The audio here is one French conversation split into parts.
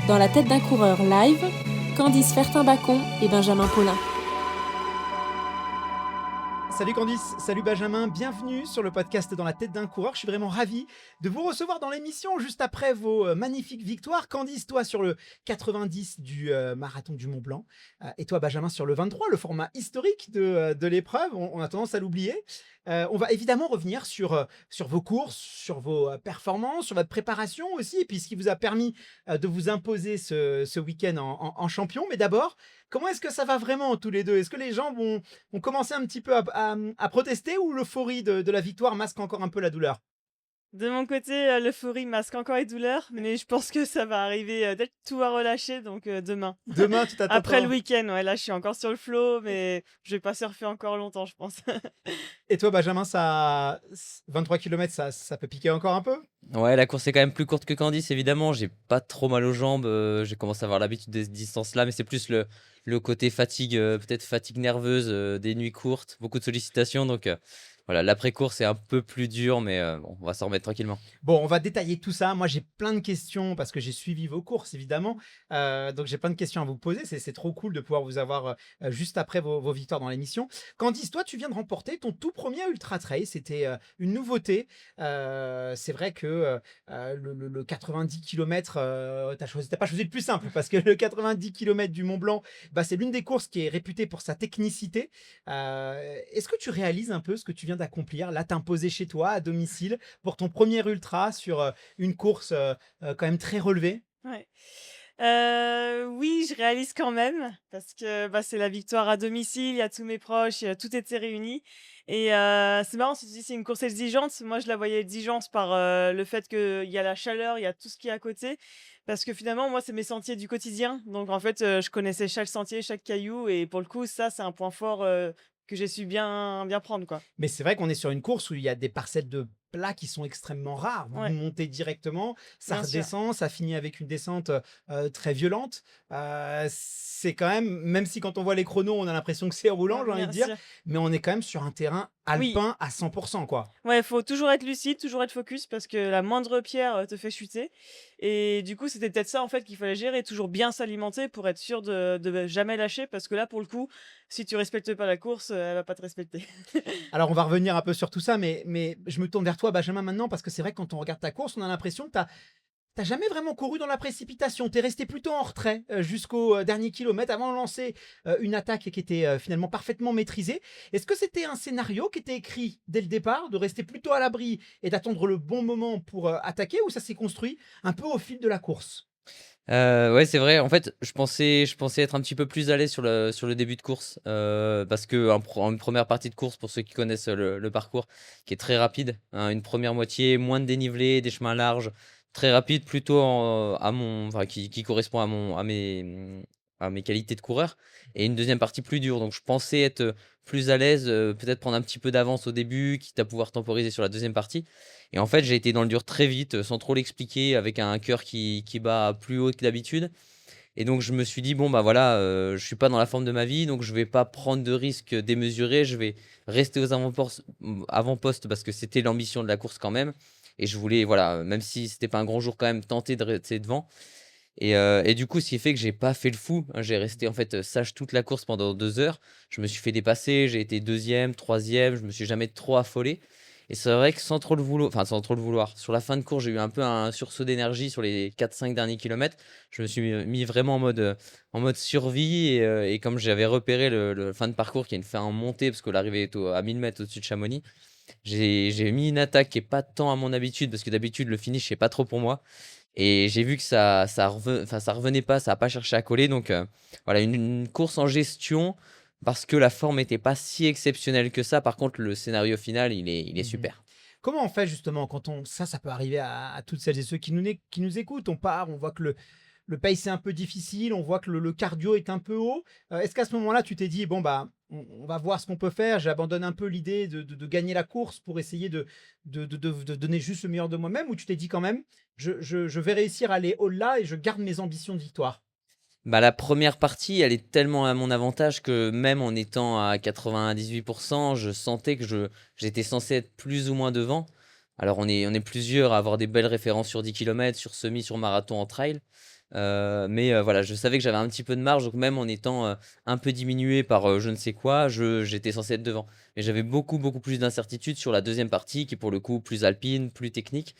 Dans la tête d'un coureur live, Candice Fertin-Bacon et Benjamin Paulin. Salut Candice, salut Benjamin, bienvenue sur le podcast Dans la tête d'un coureur. Je suis vraiment ravi de vous recevoir dans l'émission juste après vos magnifiques victoires. Candice, toi sur le 90 du marathon du Mont Blanc et toi Benjamin sur le 23, le format historique de l'épreuve. On a tendance à l'oublier. On va évidemment revenir sur vos courses, sur vos performances, sur votre préparation aussi, et puis ce qui vous a permis de vous imposer ce week-end en champion. Mais d'abord, comment est-ce que ça va vraiment tous les deux? Est-ce que les gens vont commencer un petit peu à protester ou l'euphorie de la victoire masque encore un peu la douleur? De mon côté, l'euphorie masque encore les douleurs, mais je pense que ça va arriver, dès que tout va relâcher, donc demain. Demain, tu t'attends Après le pas. week-end, ouais, là, je suis encore sur le flow, mais je vais pas surfer encore longtemps, je pense. Et toi, Benjamin, 23 km, ça peut piquer encore un peu? Ouais, la course est quand même plus courte que Candice, évidemment. J'ai pas trop mal aux jambes. J'ai commencé à avoir l'habitude de ces distances-là, mais c'est plus le côté fatigue, peut-être fatigue nerveuse, des nuits courtes, beaucoup de sollicitations. Donc voilà, l'après-course est un peu plus dur, mais bon, on va s'en remettre tranquillement. Bon, on va détailler tout ça. Moi, j'ai plein de questions parce que j'ai suivi vos courses, évidemment. Donc, j'ai plein de questions à vous poser. C'est trop cool de pouvoir vous avoir juste après vos victoires dans l'émission. Candice, toi, tu viens de remporter ton tout premier Ultra Trail. C'était une nouveauté. C'est vrai que le 90 km, t'as pas choisi le plus simple parce que le 90 km du Mont Blanc, bah, c'est l'une des courses qui est réputée pour sa technicité. Est-ce que tu réalises un peu ce que tu viens d'accomplir, là, t'imposer chez toi, à domicile, pour ton premier ultra sur une course quand même très relevée? Ouais. Oui, je réalise quand même parce que, bah, c'est la victoire à domicile, il y a tous mes proches, tout était réuni et c'est marrant, si tu dis: «C'est une course exigeante». Moi, je la voyais exigeante par, le fait qu'il y a la chaleur, il y a tout ce qui est à côté. Parce que finalement, moi, c'est mes sentiers du quotidien. Donc en fait, je connaissais chaque sentier, chaque caillou et pour le coup, ça, c'est un point fort, que j'ai su bien prendre, quoi. Mais c'est vrai qu'on est sur une course où il y a des parcelles de plats qui sont extrêmement rares. Vous Ouais, montez directement, ça bien sûr. redescend, ça finit avec une descente très violente. C'est quand même si quand on voit les chronos, on a l'impression que c'est roulant, Ouais, j'ai envie de bien dire, sûr. mais on est quand même sur un terrain Oui. alpin à 100 quoi. Ouais, faut toujours être lucide, toujours être focus parce que la moindre pierre, te fait chuter et du coup, c'était peut-être ça, en fait, qu'il fallait gérer, toujours bien s'alimenter pour être sûr de jamais lâcher parce que là, pour le coup, si tu respectes pas la course, elle va pas te respecter. Alors, on va revenir un peu sur tout ça, mais je me tourne vers toi, Benjamin, maintenant, parce que c'est vrai que quand on regarde ta course, on a l'impression que t'as jamais vraiment couru dans la précipitation. Tu es resté plutôt en retrait jusqu'au dernier kilomètre avant de lancer une attaque qui était finalement parfaitement maîtrisée. Est-ce que c'était un scénario qui était écrit dès le départ, de rester plutôt à l'abri et d'attendre le bon moment pour attaquer, ou ça s'est construit un peu au fil de la course? Ouais, c'est vrai. En fait, je pensais être un petit peu plus à l'aise sur le début de course, parce que une première partie de course, pour ceux qui connaissent le parcours, qui est très rapide, hein, une première moitié, moins de dénivelé, des chemins larges, très rapide, plutôt enfin, qui correspond à mes qualités de coureur, et une deuxième partie plus dure. Donc, je pensais être plus à l'aise, peut-être prendre un petit peu d'avance au début, quitte à pouvoir temporiser sur la deuxième partie. Et en fait, j'ai été dans le dur très vite, sans trop l'expliquer, avec un cœur qui bat plus haut que d'habitude. Et donc, je me suis dit, bon, bah voilà, je suis pas dans la forme de ma vie, donc je vais pas prendre de risques démesurés. Je vais rester aux avant-postes parce que c'était l'ambition de la course quand même. Et je voulais, voilà, même si c'était pas un grand jour, quand même, tenter de rester devant. Et du coup, ce qui fait que j'ai pas fait le fou, hein. J'ai resté en fait sage toute la course pendant 2 heures. Je me suis fait dépasser, j'ai été deuxième, troisième, je me suis jamais trop affolé. Et c'est vrai que sans trop le vouloir, sur la fin de course, j'ai eu un peu un sursaut d'énergie sur les 4-5 derniers kilomètres. Je me suis mis vraiment en mode survie. Et comme j'avais repéré le fin de parcours qui a une fin en montée, parce que l'arrivée est à 1000 mètres au-dessus de Chamonix, j'ai mis une attaque qui est pas tant à mon habitude, parce que d'habitude, le finish, c'est pas trop pour moi. Et j'ai vu que enfin, ça revenait pas, ça a pas cherché à coller. Donc voilà, une course en gestion, parce que la forme était pas si exceptionnelle que ça. Par contre, le scénario final, il est Mhm. super. Comment on fait justement quand ça peut arriver à toutes celles et ceux qui nous écoutent. On part, on voit que le pace est un peu difficile, on voit que le cardio est un peu haut. Est-ce qu'à ce moment-là, tu t'es dit, bon, bah, on va voir ce qu'on peut faire, j'abandonne un peu l'idée de gagner la course pour essayer de donner juste le meilleur de moi-même, ou tu t'es dit quand même, je vais réussir à aller au-delà et je garde mes ambitions de victoire? Bah, la première partie, elle est tellement à mon avantage que même en étant à 98%, je sentais que j'étais censé être plus ou moins devant. Alors on est plusieurs à avoir des belles références sur 10 kilomètres, sur semi, sur marathon, en trail. Mais voilà, je savais que j'avais un petit peu de marge, donc même en étant un peu diminué par je ne sais quoi, j'étais censé être devant. Mais j'avais beaucoup, beaucoup plus d'incertitude sur la deuxième partie, qui est pour le coup plus alpine, plus technique.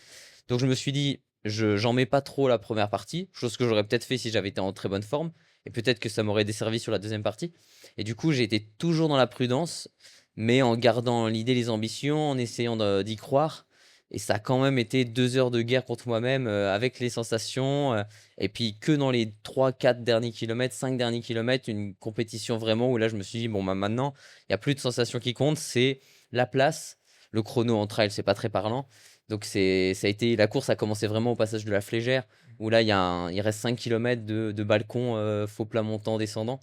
Donc je me suis dit, j'en mets pas trop la première partie, chose que j'aurais peut-être fait si j'avais été en très bonne forme, et peut-être que ça m'aurait desservi sur la deuxième partie. Et du coup, j'ai été toujours dans la prudence, mais en gardant l'idée, les ambitions, en essayant d'y croire. Et ça a quand même été 2 heures de guerre contre moi-même, avec les sensations, et puis que dans les 3, 4 derniers kilomètres, 5 derniers kilomètres, une compétition vraiment où là, je me suis dit, bon, bah maintenant, il n'y a plus de sensations qui comptent, c'est la place. Le chrono en trail, c'est pas très parlant. Donc ça a été, la course a commencé vraiment au passage de la Flégère, où là, il reste 5 kilomètres de balcon, faux plat montant, descendant.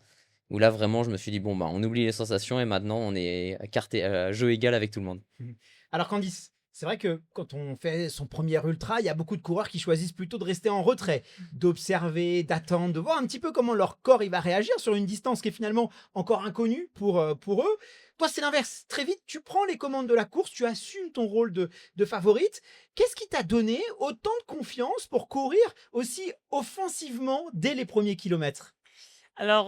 Où là, vraiment, je me suis dit, bon, bah, on oublie les sensations et maintenant, on est à jeu égal avec tout le monde. Mhm. Alors Candice, c'est vrai que quand on fait son premier ultra, il y a beaucoup de coureurs qui choisissent plutôt de rester en retrait, d'observer, d'attendre, de voir un petit peu comment leur corps il va réagir sur une distance qui est finalement encore inconnue pour eux. Toi, c'est l'inverse. Très vite, tu prends les commandes de la course, tu assumes ton rôle de favorite. Qu'est-ce qui t'a donné autant de confiance pour courir aussi offensivement dès les premiers kilomètres? Alors,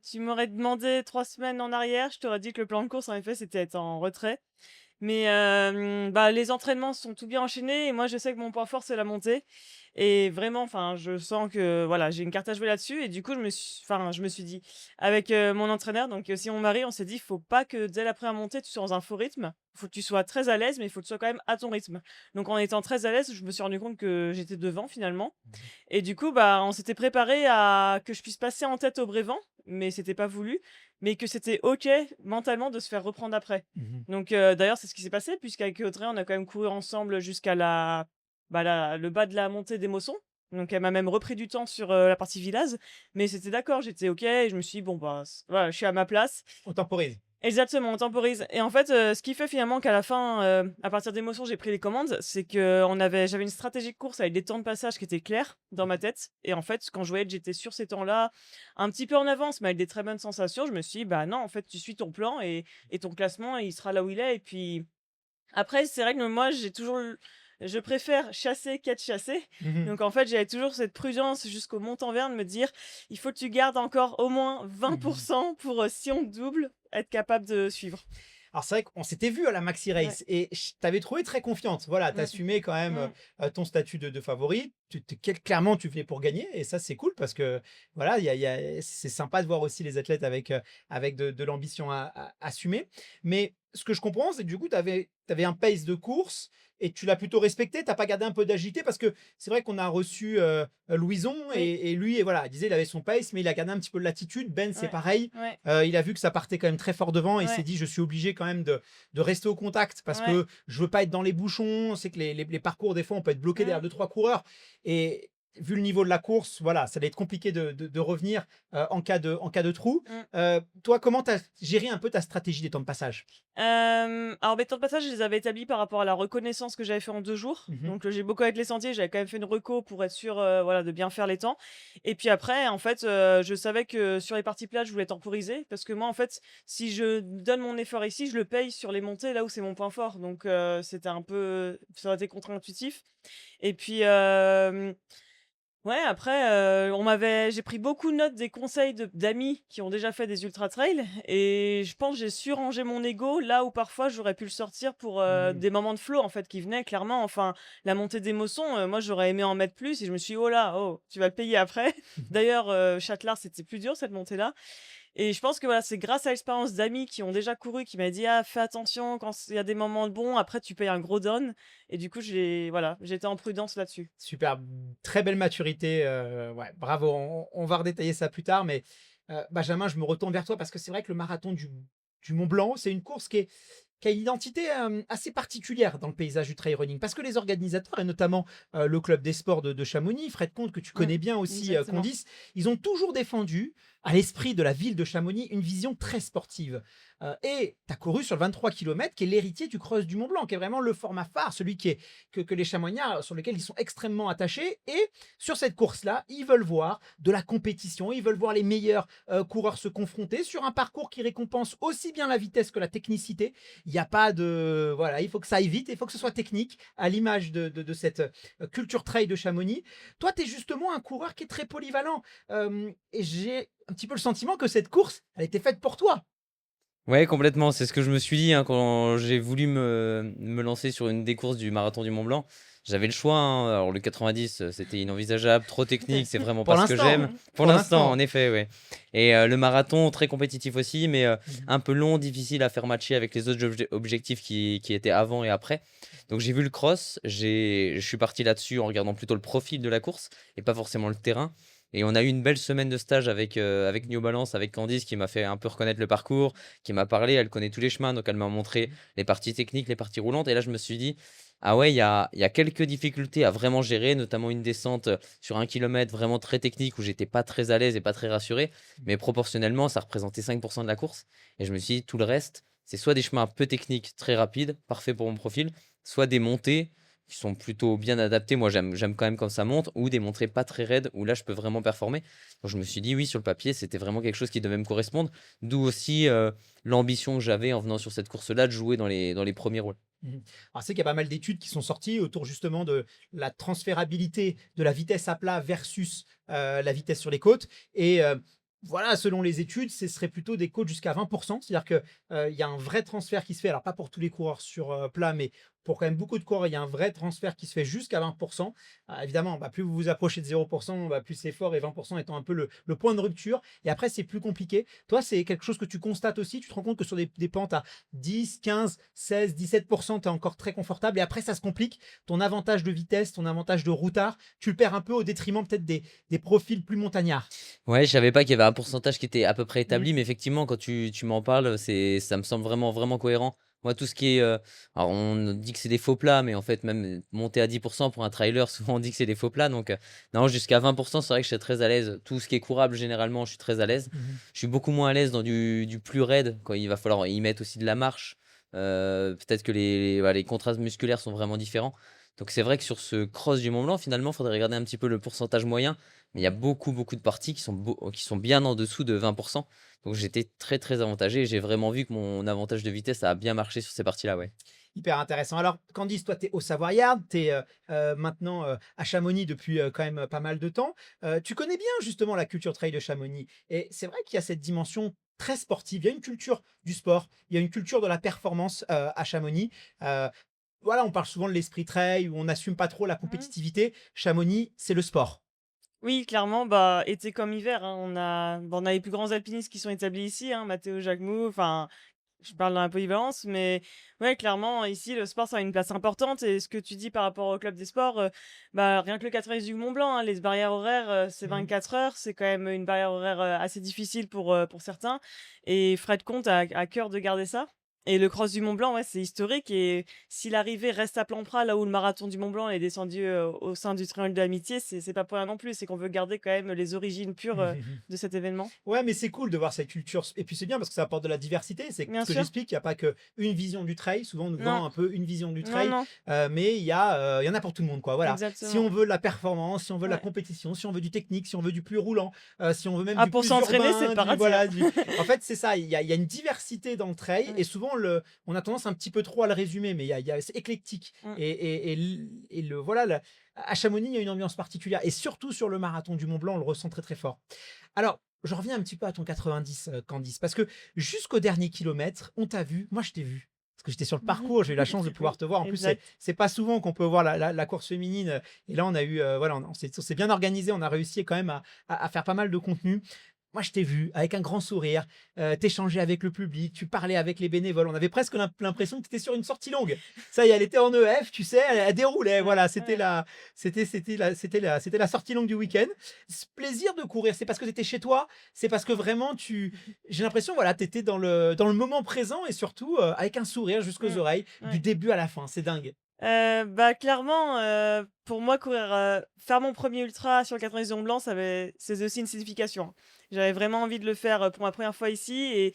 tu m'aurais demandé 3 semaines en arrière, je t'aurais dit que le plan de course, en effet, c'était être en retrait. Mais, bah, les entraînements sont tout bien enchaînés et moi, je sais que mon point fort, c'est la montée et vraiment, enfin, je sens que, voilà, j'ai une carte à jouer là-dessus et du coup, je me suis dit avec, mon entraîneur, donc aussi mon mari, on s'est dit: «Faut pas que dès la première montée, tu sois dans un faux rythme. Faut que tu sois très à l'aise, mais il faut que tu sois quand même à ton rythme». Donc en étant très à l'aise, je me suis rendu compte que j'étais devant finalement et du coup, bah, on s'était préparé à que je puisse passer en tête au Brévent, mais c'était pas voulu, mais que c'était OK mentalement de se faire reprendre après. Mhm. Donc d'ailleurs, c'est ce qui s'est passé puisqu'avec Audrey, on a quand même couru ensemble jusqu'à le bas de la montée des Mossons. Donc elle m'a même repris du temps sur, la partie village, mais c'était d'accord, j'étais OK et je me suis dit: «Bon, bah, voilà, je suis à ma place». On temporise. Exactement, on temporise et en fait, ce qui fait finalement qu'à la fin, à partir d'émotions, j'ai pris les commandes, c'est que j'avais une stratégie de course avec des temps de passage qui étaient clairs dans ma tête et en fait, quand je voyais que j'étais sur ces temps-là, un petit peu en avance, mais avec des très bonnes sensations, je me suis dit: «Bah non, en fait, tu suis ton plan et ton classement, il sera là où il est» et puis après, c'est vrai que moi, je préfère chasser qu'être chassé. Mhm. Donc en fait, j'avais toujours cette prudence jusqu'au Montanvert de me dire: «Il faut que tu gardes encore au moins 20 Mhm. pour, si on te double, être capable de suivre». Alors c'est vrai qu'on s'était vu à la Maxi Ouais. Race et je t'avais trouvé très confiante. Voilà, Mmh. t'assumais quand même Mmh. ton statut de favori. Clairement, tu venais pour gagner et ça, c'est cool parce que voilà, c'est sympa de voir aussi les athlètes avec de l'ambition à assumer. Mais ce que je comprends, c'est que du coup, tu avais un pace de course et tu l'as plutôt respecté. T'as pas gardé un peu d'agilité parce que c'est vrai qu'on a reçu Louison Oui, et lui, et voilà, il disait il avait son pace, mais il a gardé un petit peu de latitude. Ben, c'est ouais, pareil. ouais, Il a vu que ça partait quand même très fort devant et il s'est ouais, dit je suis obligé quand même de rester au contact parce ouais. que je veux pas être dans les bouchons. C'est que les parcours, des fois, on peut être bloqué derrière Mmh, deux, trois coureurs. Et vu le niveau de la course, voilà, ça va être compliqué de revenir en cas de trou. mmh. Toi, comment tu as géré un peu ta stratégie des temps de passage? Alors mes temps de passage, je les avais établis par rapport à la reconnaissance que j'avais fait en 2 jours. Mhm. Donc, j'ai beaucoup avec les sentiers, j'avais quand même fait une reco pour être sûre, voilà, de bien faire les temps et puis après, en fait, je savais que sur les parties plates, je voulais temporiser parce que moi, en fait, si je donne mon effort ici, je le paye sur les montées là où c'est mon point fort. Donc, c'était un peu ça aurait été contre-intuitif et puis, ouais, après, j'ai pris beaucoup de notes des conseils d'amis qui ont déjà fait des ultra trail et je pense que j'ai su ranger mon ego là où parfois j'aurais pu le sortir pour, Mhm. des moments de flow en fait qui venaient clairement. Enfin, la montée d'émotion, moi j'aurais aimé en mettre plus et je me suis dit: «Oh là, oh, tu vas le payer après». D'ailleurs, Châtelard, c'était plus dur cette montée-là et je pense que voilà, c'est grâce à l'expérience d'amis qui ont déjà couru qui m'a dit: «Ah, fais attention quand il y a des moments bons, après tu payes un gros down» et du coup j'étais en prudence là-dessus. Super, très belle maturité. Ouais, bravo. On va redétailler ça plus tard, mais Benjamin, je me retourne vers toi parce que c'est vrai que le marathon du Mont Blanc, c'est une course qui a une identité assez particulière dans le paysage du trail running parce que les organisateurs, et notamment le club des sports de Chamonix, Fred Comte, que tu Mmh, connais bien aussi, exactement. Condis, ils ont toujours défendu à l'esprit de la ville de Chamonix une vision très sportive. Et tu as couru sur le 23 km, qui est l'héritier du Cross du Mont-Blanc, qui est vraiment le format phare, celui que les Chamonniards, sur lequel ils sont extrêmement attachés. Et sur cette course-là, ils veulent voir de la compétition, ils veulent voir les meilleurs coureurs se confronter sur un parcours qui récompense aussi bien la vitesse que la technicité. Il n'y a pas de... Voilà, il faut que ça aille vite, il faut que ce soit technique, à l'image de cette culture trail de Chamonix. Toi, tu es justement un coureur qui est très polyvalent. Et j'ai un petit peu le sentiment que cette course, elle était faite pour toi. Ouais, complètement. C'est ce que je me suis dit hein, quand j'ai voulu me lancer sur une des courses du marathon du Mont Blanc. J'avais le choix, hein. Alors, le 90, c'était inenvisageable, trop technique, c'est vraiment Pour pas ce que l'instant, j'aime. Pour l'instant, en effet, ouais. Et le marathon, très compétitif aussi, mais un peu long, difficile à faire matcher avec les autres objectifs qui étaient avant et après. Donc, j'ai vu le cross, je suis parti là-dessus en regardant plutôt le profil de la course et pas forcément le terrain. Et on a eu une belle semaine de stage avec New Balance, avec Candice, qui m'a fait un peu reconnaître le parcours, qui m'a parlé, elle connaît tous les chemins, donc elle m'a montré les parties techniques, les parties roulantes. Et là, je me suis dit, ah ouais, il y a quelques difficultés à vraiment gérer, notamment une descente sur 1 kilomètre vraiment très technique où j'étais pas très à l'aise et pas très rassuré. Mais proportionnellement, ça représentait 5% de la course. Et je me suis dit, tout le reste, c'est soit des chemins peu techniques, très rapides, parfaits pour mon profil, soit des montées qui sont plutôt bien adaptées. Moi, j'aime quand même quand ça monte, ou des montées pas très raides où là, je peux vraiment performer. Donc, je me suis dit, oui, sur le papier, c'était vraiment quelque chose qui devait me correspondre. D'où aussi l'ambition que j'avais en venant sur cette course-là de jouer dans les premiers rôles. Alors, c'est qu'il y a pas mal d'études qui sont sorties autour justement de la transférabilité de la vitesse à plat versus la vitesse sur les côtes. Et voilà, selon les études, ce serait plutôt des côtes jusqu'à 20%. C'est-à-dire qu'il y a un vrai transfert qui se fait, alors pas pour tous les coureurs sur plat, mais pour quand même beaucoup de coureurs, il y a un vrai transfert qui se fait jusqu'à 20%. Évidemment, plus vous vous approchez de 0%, plus c'est fort, et 20% étant un peu le point de rupture. Et après, c'est plus compliqué. Toi, c'est quelque chose que tu constates aussi. Tu te rends compte que sur des pentes à 10, 15, 16, 17%, tu es encore très confortable. Et après, ça se complique. Ton avantage de vitesse, ton avantage de routard, tu le perds un peu au détriment peut-être des profils plus montagnards. Ouais, je savais pas qu'il y avait un pourcentage qui était à peu près établi, mais effectivement, quand tu m'en parles, ça me semble vraiment, vraiment cohérent. Moi, tout ce qui est. Alors, on dit que c'est des faux plats, mais en fait, même monter à 10% pour un trailer, souvent on dit que c'est des faux plats. Donc, non, jusqu'à 20%, c'est vrai que je suis très à l'aise. Tout ce qui est courable, généralement, je suis très à l'aise. Je suis beaucoup moins à l'aise dans du plus raide, quand il va falloir y mettre aussi de la marche. Peut-être que voilà, les contrastes musculaires sont vraiment différents. Donc, c'est vrai que sur ce cross du Mont Blanc, finalement, il faudrait regarder un petit peu le pourcentage moyen. Mais il y a beaucoup, beaucoup de parties qui sont bien en dessous de 20%. Donc j'étais très, très avantagé et j'ai vraiment vu que mon avantage de vitesse a bien marché sur ces parties-là, ouais. Hyper intéressant. Alors, Candice, toi, tu es au Savoyard, tu es maintenant à Chamonix depuis quand même pas mal de temps. Tu connais bien justement la culture trail de Chamonix. Et c'est vrai qu'il y a cette dimension très sportive. Il y a une culture du sport, il y a une culture de la performance à Chamonix. Euh, voilà, on parle souvent de l'esprit trail où on n'assume pas trop la compétitivité. Chamonix, c'est le sport. Oui, clairement, été comme hiver, hein, on a les plus grands alpinistes qui sont établis ici, hein, Matteo Jacquemot, enfin, je parle dans la polyvalence, mais ouais, clairement, ici, le sport, ça a une place importante. Et ce que tu dis par rapport au club des sports, rien que le 4 du Mont Blanc, hein, les barrières horaires, c'est Mhm. 24 heures, c'est quand même une barrière horaire assez difficile pour certains. Et Fred Comte a à cœur de garder ça. Et le cross du Mont Blanc, ouais, c'est historique. Et si l'arrivée reste à plan plat, là où le marathon du Mont Blanc est descendu au sein du triangle de l'amitié, c'est pas pour rien non plus. C'est qu'on veut garder quand même les origines pures de cet événement. Ouais, mais c'est cool de voir cette culture. Et puis c'est bien parce que ça apporte de la diversité. C'est Bien ce que sûr. j'explique. Il n'y a pas qu'une vision du trail. Souvent, on nous Non, vend un peu une vision du non, trail. non, Mais il y en a pour tout le monde, quoi. Voilà. Si exactement. on veut la performance, si on veut la Ouais. compétition, si on veut du technique, si on veut du plus roulant, si on veut même Ah, du pour plus s'entraîner, c'est urbain, le paradis, hein. voilà. En fait, c'est ça. Il y a une diversité dans le trail. Et Ouais. souvent, on a tendance un petit peu trop à le résumer. Mais c'est éclectique. Mmh. Voilà, à Chamonix, il y a une ambiance particulière. Et surtout sur le marathon du Mont Blanc, on le ressent très, très fort. Alors, je reviens un petit peu à ton 90, Candice, parce que jusqu'au dernier kilomètre, on t'a vu, moi je t'ai vu. Parce que j'étais sur le parcours, j'ai eu la chance de pouvoir Oui, te voir. En plus, exact. c'est pas souvent qu'on peut voir la course féminine. Et là, on a eu, voilà, on s'est bien organisé, on a réussi quand même à faire pas mal de contenu. Moi, je t'ai vu avec un grand sourire, t'échanger avec le public, tu parlais avec les bénévoles. On avait presque l'impression que tu étais sur une sortie longue. Ça y est, elle était en EF, tu sais, elle déroulait. Ouais, Voilà, c'était ouais. la sortie longue du week-end. Ce plaisir de courir, c'est parce que tu étais chez toi, c'est parce que vraiment j'ai l'impression, voilà, tu étais dans le moment présent et surtout avec un sourire jusqu'aux Mmh, oreilles, du ouais. début à la fin. C'est dingue. Bah, clairement, pour moi, faire mon premier ultra sur le 90 Mont Blanc, c'est aussi une signification, hein. J'avais vraiment envie de le faire, pour ma première fois ici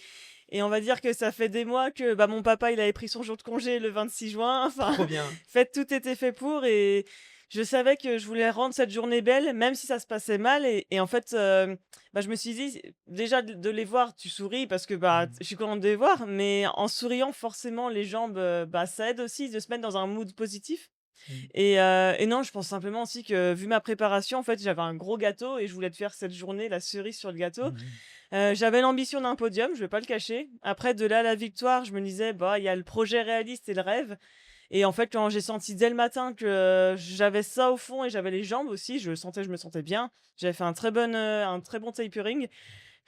et on va dire que ça fait des mois que, bah, mon papa, il avait pris son jour de congé le 26 juin. Enfin, Trop bien. en fait, tout était fait pour et je savais que je voulais rendre cette journée belle, même si ça se passait mal et en fait, bah, je me suis dit, déjà de les voir, tu souris parce que, bah, Mmh. je suis contente de les voir, mais en souriant, forcément, les jambes, bah, ça aide aussi de se mettre dans un mood positif Mmh. et non, je pense simplement aussi que, vu ma préparation, en fait, j'avais un gros gâteau et je voulais te faire cette journée la cerise sur le gâteau. Mmh. J'avais l'ambition d'un podium, je vais pas le cacher. Après, de là à la victoire, je me disais: «Bah, il y a le projet réaliste et le rêve» et en fait, quand j'ai senti dès le matin que j'avais ça au fond et j'avais les jambes aussi, je me sentais bien. J'avais fait un très bon tapering.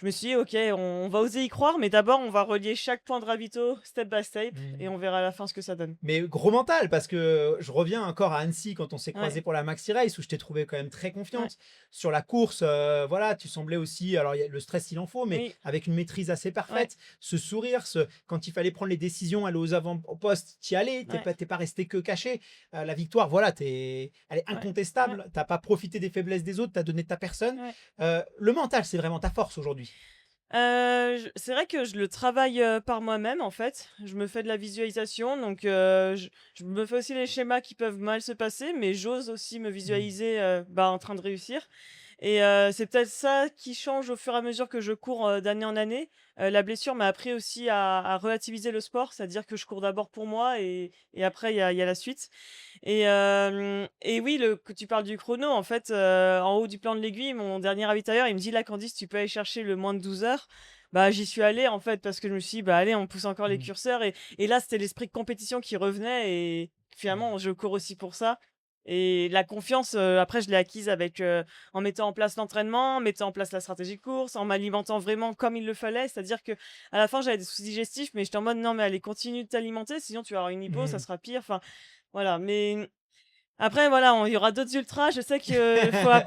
Je me suis dit: «OK, on va oser y croire, mais d'abord, on va relier chaque point de ravito step by step et Mmh. on verra à la fin ce que ça donne». Mais gros mental, parce que je reviens encore à Annecy quand on s'est croisés Ouais, pour la Maxi Race, où je t'ai trouvé quand même très ouais, confiante. Sur la course, voilà, tu semblais aussi, alors il y a le stress, il en faut, mais oui, avec une maîtrise assez ouais, parfaite. Ce sourire, quand il fallait prendre les décisions, aller aux avant-postes, tu y allais, ouais, t'es pas resté que caché. La victoire, voilà, elle est ouais, ouais, incontestable. T'as pas profité des faiblesses des autres, t'as donné ta personne. ouais. Le mental, c'est vraiment ta force aujourd'hui. Je c'est vrai que je le travaille, par moi-même, en fait. Je me fais de la visualisation, donc je me fais aussi les schémas qui peuvent mal se passer, mais j'ose aussi me Mmh. visualiser, bah, en train de réussir et c'est peut-être ça qui change au fur et à mesure que je cours, d'année en année. La blessure m'a appris aussi à relativiser le sport, c'est-à-dire que je cours d'abord pour moi et après il y a la suite et oui, le que tu parles du chrono, en fait, en haut du plan de l'aiguille, mon dernier ravitailleur, il me dit: «Là, Candice, tu peux aller chercher le moins de 12 heures». Bah, j'y suis allée, en fait, parce que je me suis dit: «Bah, allez, on pousse encore les Mmh. curseurs» et là, c'était l'esprit de compétition qui revenait et Mmh. finalement, je cours aussi pour ça et la confiance, après, je l'ai acquise en mettant en place l'entraînement, en mettant en place la stratégie de course, en m'alimentant vraiment comme il le fallait. C'est-à-dire que à la fin, j'avais des soucis digestifs, mais j'étais en mode: «Non, mais allez, continue de t'alimenter, sinon tu vas avoir une hypo, ça Mmh. sera pire». Enfin, voilà, mais après voilà, il y aura d'autres ultras. Je sais qu'il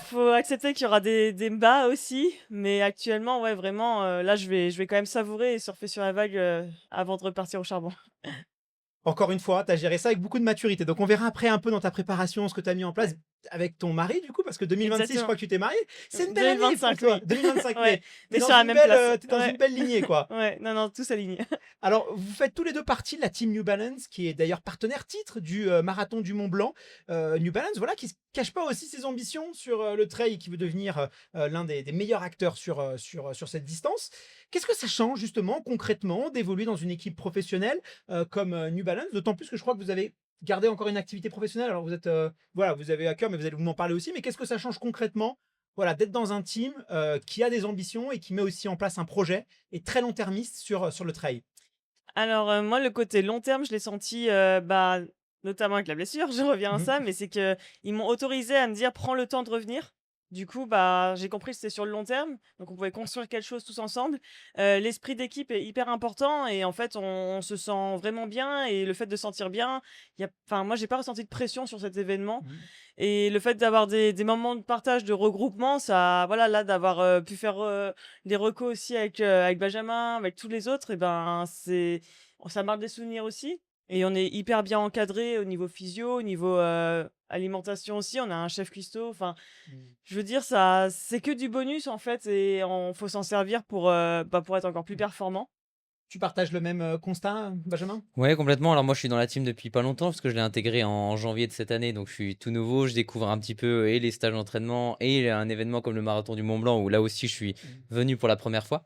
faut accepter qu'il y aura des bas aussi, mais actuellement, ouais, vraiment, là, je vais quand même savourer et surfer sur la vague, avant de repartir au charbon. Encore une fois, tu as géré ça avec beaucoup de maturité. Donc on verra après un peu dans ta préparation ce que tu as mis en place Ouais, avec ton mari du coup, parce que 2026, je crois exactement. que tu t'es marié. C'est une belle année pour 2025, toi, oui. 2025, Ouais, mais on est sur la même place. tu dans une Ouais, belle lignée quoi. ouais, non, non, tous alignés. Alors, vous faites tous les 2 partie de la team New Balance, qui est d'ailleurs partenaire titre du, marathon du Mont Blanc. New Balance, voilà, qui se cache pas aussi ses ambitions sur, le trail, qui veut devenir, l'un des meilleurs acteurs sur cette distance. Qu'est-ce que ça change justement, concrètement, d'évoluer dans une équipe professionnelle, comme, New Balance? D'autant plus que je crois que vous avez gardé encore une activité professionnelle. Alors vous êtes, voilà, vous avez à cœur, mais vous allez m'en parler aussi. Mais qu'est-ce que ça change concrètement, voilà, d'être dans un team, qui a des ambitions et qui met aussi en place un projet et très long-termiste sur le trail? Alors, moi, le côté long terme, je l'ai senti, bah, notamment avec la blessure, je reviens à Mmh. ça, mais c'est qu'ils m'ont autorisé à me dire: «Prends le temps de revenir». Du coup, bah, j'ai compris que c'était sur le long terme, donc on pouvait construire quelque chose tous ensemble. L'esprit d'équipe est hyper important et en fait, on se sent vraiment bien et le fait de se sentir bien, moi, j'ai pas ressenti de pression sur cet événement Mmh. et le fait d'avoir des moments de partage, de regroupement, ça voilà, là, d'avoir, pu faire, les recos aussi avec Benjamin, avec tous les autres et ben, ça marque des souvenirs aussi et on est hyper bien encadré au niveau physio, au niveau, alimentation aussi. On a un chef cuistot, enfin, Mmh. je veux dire ça c'est que du bonus, en fait et on faut s'en servir pour être encore plus performant. Tu partages le même, constat, Benjamin? Ouais, complètement. Alors moi, je suis dans la team depuis pas longtemps parce que je l'ai intégré en janvier de cette année, donc je suis tout nouveau. Je découvre un petit peu et les stages d'entraînement et un événement comme le marathon du Mont Blanc où là aussi je suis Mmh. venu pour la première fois.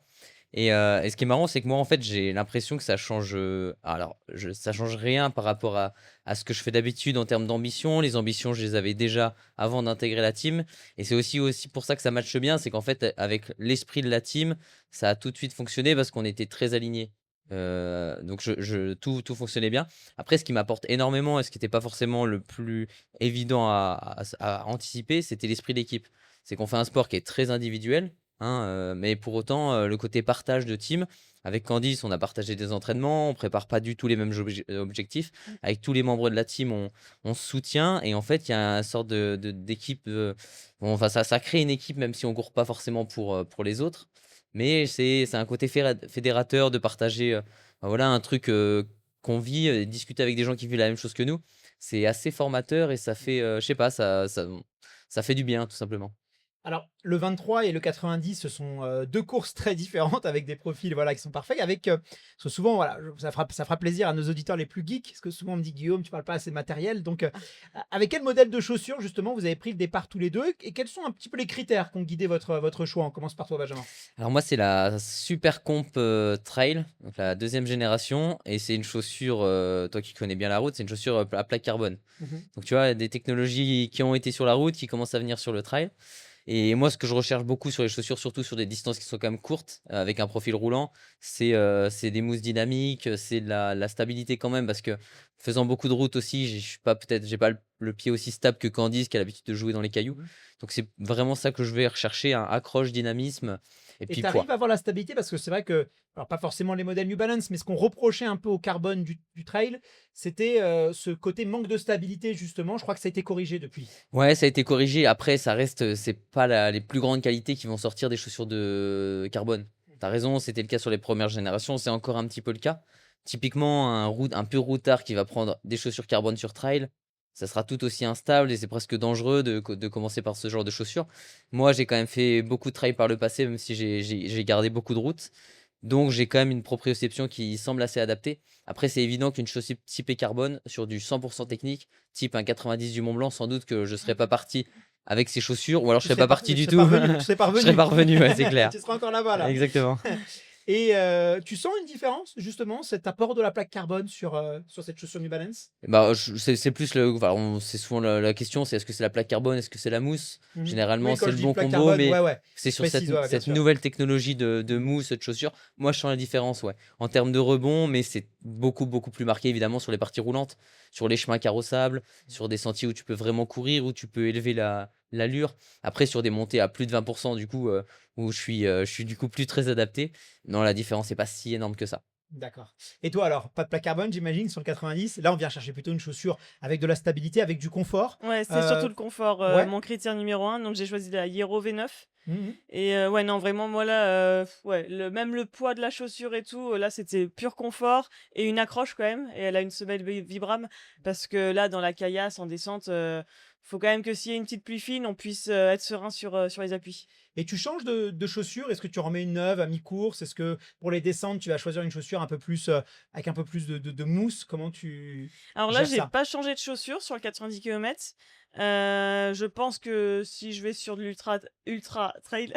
Et ce qui est marrant, c'est que moi, en fait, j'ai l'impression que ça change. Ça change rien par rapport à ce que je fais d'habitude en termes d'ambition. Les ambitions, je les avais déjà avant d'intégrer la team. Et c'est aussi pour ça que ça matche bien. C'est qu'en fait, avec l'esprit de la team, ça a tout de suite fonctionné parce qu'on était très alignés. Donc, tout fonctionnait bien. Après, ce qui m'apporte énormément et ce qui n'était pas forcément le plus évident à anticiper, c'était l'esprit d'équipe. C'est qu'on fait un sport qui est très individuel. Hein, mais pour autant, le côté partage de team, avec Candice, on a partagé des entraînements, on prépare pas du tout les mêmes objectifs. Mmh. Avec tous les membres de la team, on se soutient et en fait, il y a une sorte d'équipe, bon, enfin ça crée une équipe même si on court pas forcément pour les autres. Mais c'est un côté fédérateur de partager, bah, voilà un truc, qu'on vit, discuter avec des gens qui vivent la même chose que nous. c'est assez formateur et ça fait, je sais pas, ça fait du bien tout simplement. Alors, le 23 et le 90, ce sont 2 courses très différentes avec des profils voilà, qui sont parfaits. Parce que souvent, voilà, ça fera plaisir à nos auditeurs les plus geeks, parce que souvent on me dit Guillaume, tu parles pas assez de matériel. Donc, avec quel modèle de chaussures, justement, vous avez pris le départ tous les deux et quels sont un petit peu les critères qui ont guidé votre choix? On commence par toi, Benjamin. Alors moi, c'est la Super Comp Trail, donc la deuxième génération, et c'est une chaussure, toi qui connais bien la route, c'est une chaussure à plaque carbone. Mhm. Donc tu vois, des technologies qui ont été sur la route, qui commencent à venir sur le trail. Et moi, ce que je recherche beaucoup sur les chaussures, surtout sur des distances qui sont quand même courtes, avec un profil roulant, c'est des mousses dynamiques, c'est de la stabilité quand même, parce que faisant beaucoup de routes aussi, je suis pas peut-être, j'ai pas le pied aussi stable que Candice qui a l'habitude de jouer dans les cailloux. Mhm. Donc c'est vraiment ça que je vais rechercher, un accroche, dynamisme et Et puis tu poids. arrives à avoir la stabilité parce que c'est vrai que, alors pas forcément les modèles New Balance, mais ce qu'on reprochait un peu au carbone du trail, c'était ce côté manque de stabilité, justement. Je crois que ça a été corrigé depuis. Ouais, ça a été corrigé. Après, ça reste, c'est pas les plus grandes qualités qui vont sortir des chaussures de carbone. T'as raison, c'était le cas sur les premières générations, c'est encore un petit peu le cas. Typiquement, un pur routard qui va prendre des chaussures carbone sur trail, ça sera tout aussi instable et c'est presque dangereux de commencer par ce genre de chaussures. Moi, j'ai quand même fait beaucoup de trail par le passé, même si j'ai gardé beaucoup de routes. Donc, j'ai quand même une proprioception qui semble assez adaptée. Après, c'est évident qu'une chaussure typée carbone sur du 100% technique, type un 90 du Mont Blanc, sans doute que je serais pas parti avec ces chaussures, ou alors je serais pas parti du tout. Tu serais pas Je serais revenu. pas revenu, ouais, c'est clair. Tu seras encore là-bas, là. Exactement. Et tu sens une différence, justement, cet apport de la plaque carbone sur cette chaussure New Balance? Bah, c'est plus c'est souvent la question, c'est est-ce que c'est la plaque carbone, est-ce que c'est la mousse? Mhm. Généralement, Oui, quand c'est je le dis bon plaque combo, carbone, mais ouais, ouais. c'est Je sur cette, précise, ouais, bien cette sûr. nouvelle technologie de mousse, de chaussure. Moi, je sens la différence, ouais. En termes de rebond, mais c'est beaucoup, beaucoup plus marqué, évidemment, sur les parties roulantes, sur les chemins carrossables, sur des sentiers où tu peux vraiment courir, où tu peux élever l'allure. Après, sur des montées à plus de 20%, du coup, où je suis du coup plus très adapté. Non, la différence n'est pas si énorme que ça. D'accord. Et toi, alors, pas de plaque carbone, j'imagine, sur le 90. Là, on vient chercher plutôt une chaussure avec de la stabilité, avec du confort. Ouais, c'est surtout le confort, Ouais. mon critère numéro un. Donc j'ai choisi la Hero V9. Mhm. Et ouais, non, vraiment, moi là, ouais, même le poids de la chaussure et tout, là, c'était pur confort et une accroche quand même. Et elle a une semelle Vibram parce que là, dans la caillasse, en descente, faut quand même que s'il y a une petite pluie fine, on puisse être serein sur les appuis. Et tu changes de chaussure? Est-ce que tu remets une neuve à mi-course? Est-ce que pour les descentes, tu vas choisir une chaussure un peu plus, avec un peu plus de mousse? Comment tu Alors là, gères j'ai ça? pas changé de chaussures sur le 90 km. Je pense que si je vais sur de l'ultra trail,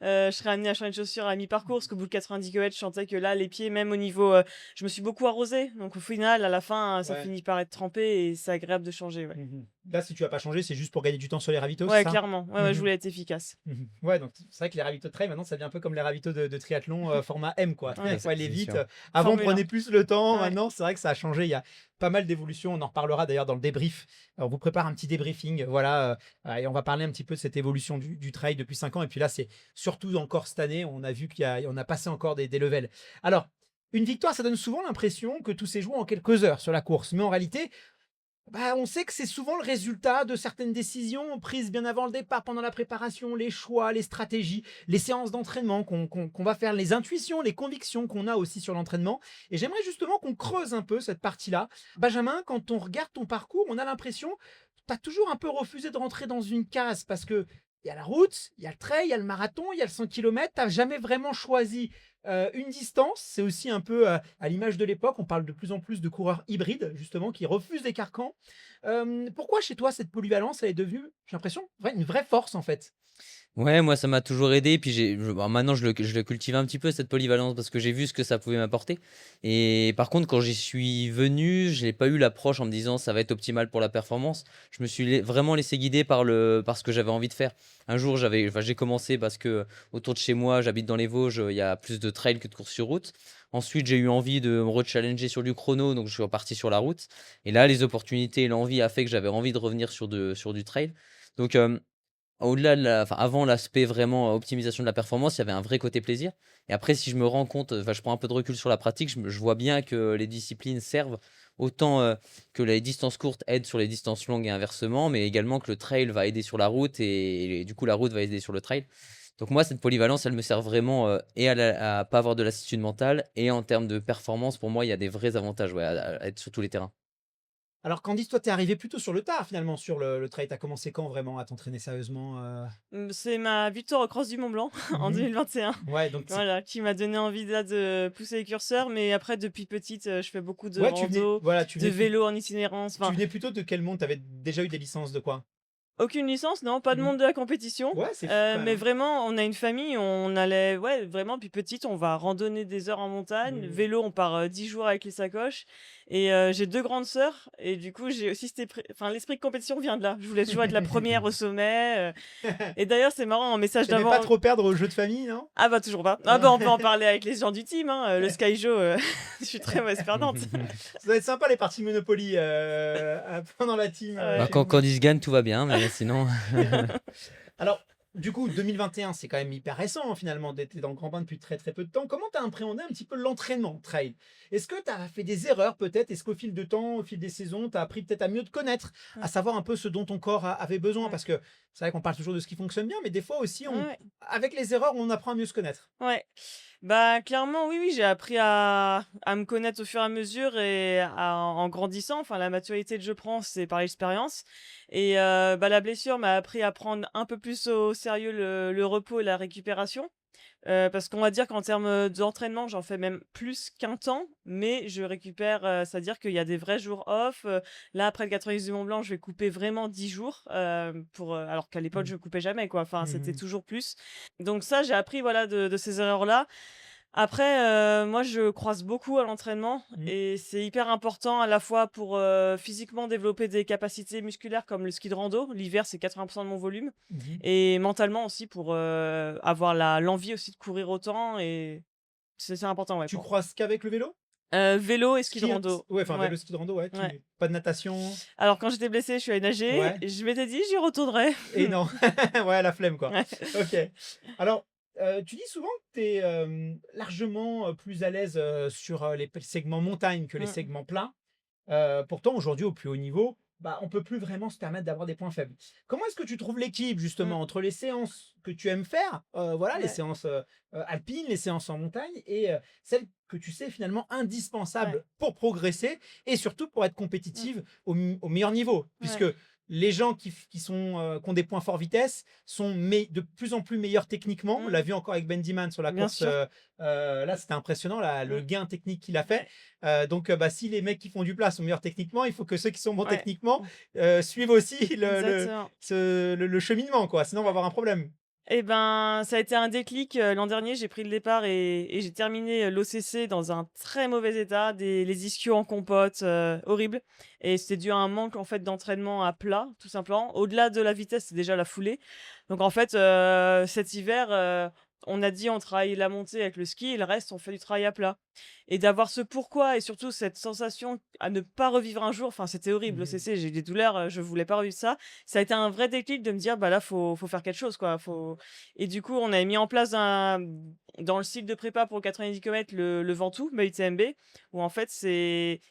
je serai amenée à changer de chaussures à mi-parcours parce qu'au bout de 90 km, je sentais que là, les pieds, même au niveau, je me suis beaucoup arrosée. Donc au final, à la fin, ça Ouais. finit par être trempé et c'est agréable de changer. Ouais, Mhm. Là, si tu vas pas changer, c'est juste pour gagner du temps sur les ravitaux, c'est ouais, ça? clairement. Ouais, je Mhm. voulais être efficace. Mhm. Ouais, donc c'est vrai que les ravitaux de trail, maintenant, ça devient un peu comme les ravitaux de triathlon format M, quoi. Ouais. Il faut aller C'est vite. sûr. Avant, on Formule 1. prenait plus le temps. Ouais. Maintenant, c'est vrai que ça a changé. Il y a pas mal d'évolutions. On en reparlera d'ailleurs dans le débrief. On vous prépare un petit débriefing. Voilà. Et on va parler un petit peu de cette évolution du trail depuis 5 ans. Et puis là, c'est surtout encore cette année. On a vu on a passé encore des levels. Alors, une victoire, ça donne souvent l'impression que tout s'est joué en quelques heures sur la course. Mais en réalité, on sait que c'est souvent le résultat de certaines décisions prises bien avant le départ, pendant la préparation, les choix, les stratégies, les séances d'entraînement qu'on va faire, les intuitions, les convictions qu'on a aussi sur l'entraînement. Et j'aimerais justement qu'on creuse un peu cette partie-là. Benjamin, quand on regarde ton parcours, on a l'impression que tu as toujours un peu refusé de rentrer dans une case parce que il y a la route, il y a le trail, il y a le marathon, il y a le 100 km. Tu n'as jamais vraiment choisi une distance. C'est aussi un peu à l'image de l'époque. On parle de plus en plus de coureurs hybrides, justement, qui refusent les carcans. Pourquoi chez toi, cette polyvalence, elle est devenue, j'ai l'impression, une vraie force, en fait? Ouais, moi ça m'a toujours aidé. Puis maintenant je le cultive un petit peu cette polyvalence parce que j'ai vu ce que ça pouvait m'apporter. Et par contre, quand j'y suis venu, je n'ai pas eu l'approche en me disant ça va être optimal pour la performance. Je me suis vraiment laissé guider par ce que j'avais envie de faire. Un jour, j'ai commencé parce que autour de chez moi, j'habite dans les Vosges, il y a plus de trail que de courses sur route. Ensuite, j'ai eu envie de me rechallenger sur du chrono, donc je suis reparti sur la route. Et là, les opportunités et l'envie a fait que j'avais envie de revenir sur du trail. Donc, au-delà avant l'aspect vraiment optimisation de la performance, il y avait un vrai côté plaisir. Et après, si je me rends compte, je prends un peu de recul sur la pratique, je vois bien que les disciplines servent autant que les distances courtes aident sur les distances longues et inversement, mais également que le trail va aider sur la route et du coup la route va aider sur le trail. Donc moi, cette polyvalence, elle me sert vraiment et à pas avoir de lassitude mentale et en termes de performance, pour moi, il y a des vrais avantages ouais, à être sur tous les terrains. Alors Candice, toi, t'es arrivée plutôt sur le tard finalement sur le trail. T'as commencé quand vraiment à t'entraîner sérieusement C'est ma victoire au Cross du Mont Blanc en Mhm. 2021. Ouais, donc Voilà, qui m'a donné envie là de pousser les curseurs. Mais après, depuis petite, je fais beaucoup de ouais, tu venais, rando, voilà, tu de venais, vélo en itinérance. tu Enfin, venais plutôt de quel monde? T'avais déjà eu des licences de quoi? aucune licence, non, pas de Mhm. monde de la compétition. Ouais, c'est fou quand même, Mais hein. vraiment, on a une famille, on allait, ouais, vraiment, puis petite, on va randonner des heures en montagne. Mhm. Vélo, on part 10 jours avec les sacoches. Et j'ai deux grandes sœurs. Et du coup, j'ai aussi enfin, l'esprit de compétition vient de là. Je voulais toujours être la première au sommet. Et d'ailleurs, c'est marrant, en message T'aimais pas d'avant. trop perdre au jeu de famille, non? Ah bah toujours pas. Ah bah on peut en parler avec les gens du team, hein. Le Skyjo, je suis très mauvaise perdante. Ça doit être sympa les parties Monopoly pendant la team Ouais. Bah, chez quand vous. Candice gagne, tout va bien, mais sinon. Alors, du coup, 2021, c'est quand même hyper récent hein, finalement, d'être dans le grand bain depuis très très peu de temps. Comment tu as appréhendé un petit peu l'entraînement trail? Est-ce que tu as fait des erreurs peut-être? Est-ce qu'au fil de temps, au fil des saisons, tu as appris peut-être à mieux te connaître, à Ouais. savoir un peu ce dont ton corps avait besoin? Ouais. Parce que c'est vrai qu'on parle toujours de ce qui fonctionne bien, mais des fois aussi, Ouais. avec les erreurs, on apprend à mieux se connaître. Ouais. Bah clairement, oui, oui, j'ai appris à me connaître au fur et à mesure et en grandissant. Enfin, la maturité que je prends, c'est par l'expérience. Et bah, la blessure m'a appris à prendre un peu plus au sérieux le repos et la récupération. Parce qu'on va dire qu'en termes d'entraînement, j'en fais même plus qu'un temps, mais je récupère, c'est-à-dire qu'il y a des vrais jours off. Là, après le 90 du Mont Blanc, je vais couper vraiment 10 jours, alors qu'à l'époque, Mhm. je coupais jamais, quoi. Enfin, c'était Mhm. toujours plus. Donc ça, j'ai appris, voilà, de ces erreurs-là. Après, moi, je croise beaucoup à l'entraînement Mhm. et c'est hyper important à la fois pour, physiquement développer des capacités musculaires comme le ski de rando. L'hiver, c'est 80 de mon volume Mhm. et mentalement aussi pour, avoir l'envie aussi de courir autant et c'est important, ouais, Tu pour croises qu'avec le vélo? vélo et ski de Ski, rando. ouais, enfin Ouais, vélo, ski de rando, ouais. ouais. Pas de natation? Alors quand j'étais blessée, je suis allée nager. Ouais. Je m'étais dit: «J'y retournerai». Et non, ouais, la flemme, quoi. Ouais. Ok. Alors, tu dis souvent que tu es largement plus à l'aise sur les segments montagne que les Mmh. segments plats. Pourtant, aujourd'hui, au plus haut niveau, bah, on peut plus vraiment se permettre d'avoir des points faibles. Comment est-ce que tu trouves l'équilibre Mmh. justement entre les séances que tu aimes faire, voilà, les Ouais, séances alpines, les séances en montagne, et celles que tu sais finalement ouais. indispensables pour progresser et surtout pour être Mmh. compétitive au meilleur niveau, puisque Ouais. les gens qui ont des points fort vitesse sont de plus en plus meilleurs techniquement. On l'a Mmh. vu encore avec Bendiman sur la Bien course. sûr. Là, c'était impressionnant, le Mmh. gain technique qu'il a fait. Ouais, Donc, bah, si les mecs qui font du plat sont meilleurs techniquement, il faut que ceux qui sont bons ouais. techniquement suivent aussi Exactement. le cheminement, quoi. Sinon, on va Ouais. avoir un problème. Et ben, ça a été un déclic, l'an dernier, j'ai pris le départ et j'ai terminé, l'OCC dans un très mauvais état, les ischios en compote, horrible et c'était dû à un manque, en fait, d'entraînement à plat, tout simplement. Au-delà de la vitesse, c'est déjà la foulée. Donc en fait, cet hiver, on a dit: «On travaille la montée avec le ski et le reste, on fait du travail à plat» et d'avoir ce pourquoi et surtout cette sensation à ne pas revivre un jour, enfin, c'était horrible, Mhm. l'OCC, j'ai eu des douleurs, je voulais pas revivre ça. Ça a été un vrai déclic de me dire: «Bah, là, faut faire quelque chose, quoi, faut» et du coup, on avait mis en place dans le cycle de prépa pour 90 km le Ventoux, ma UTMB, où en fait,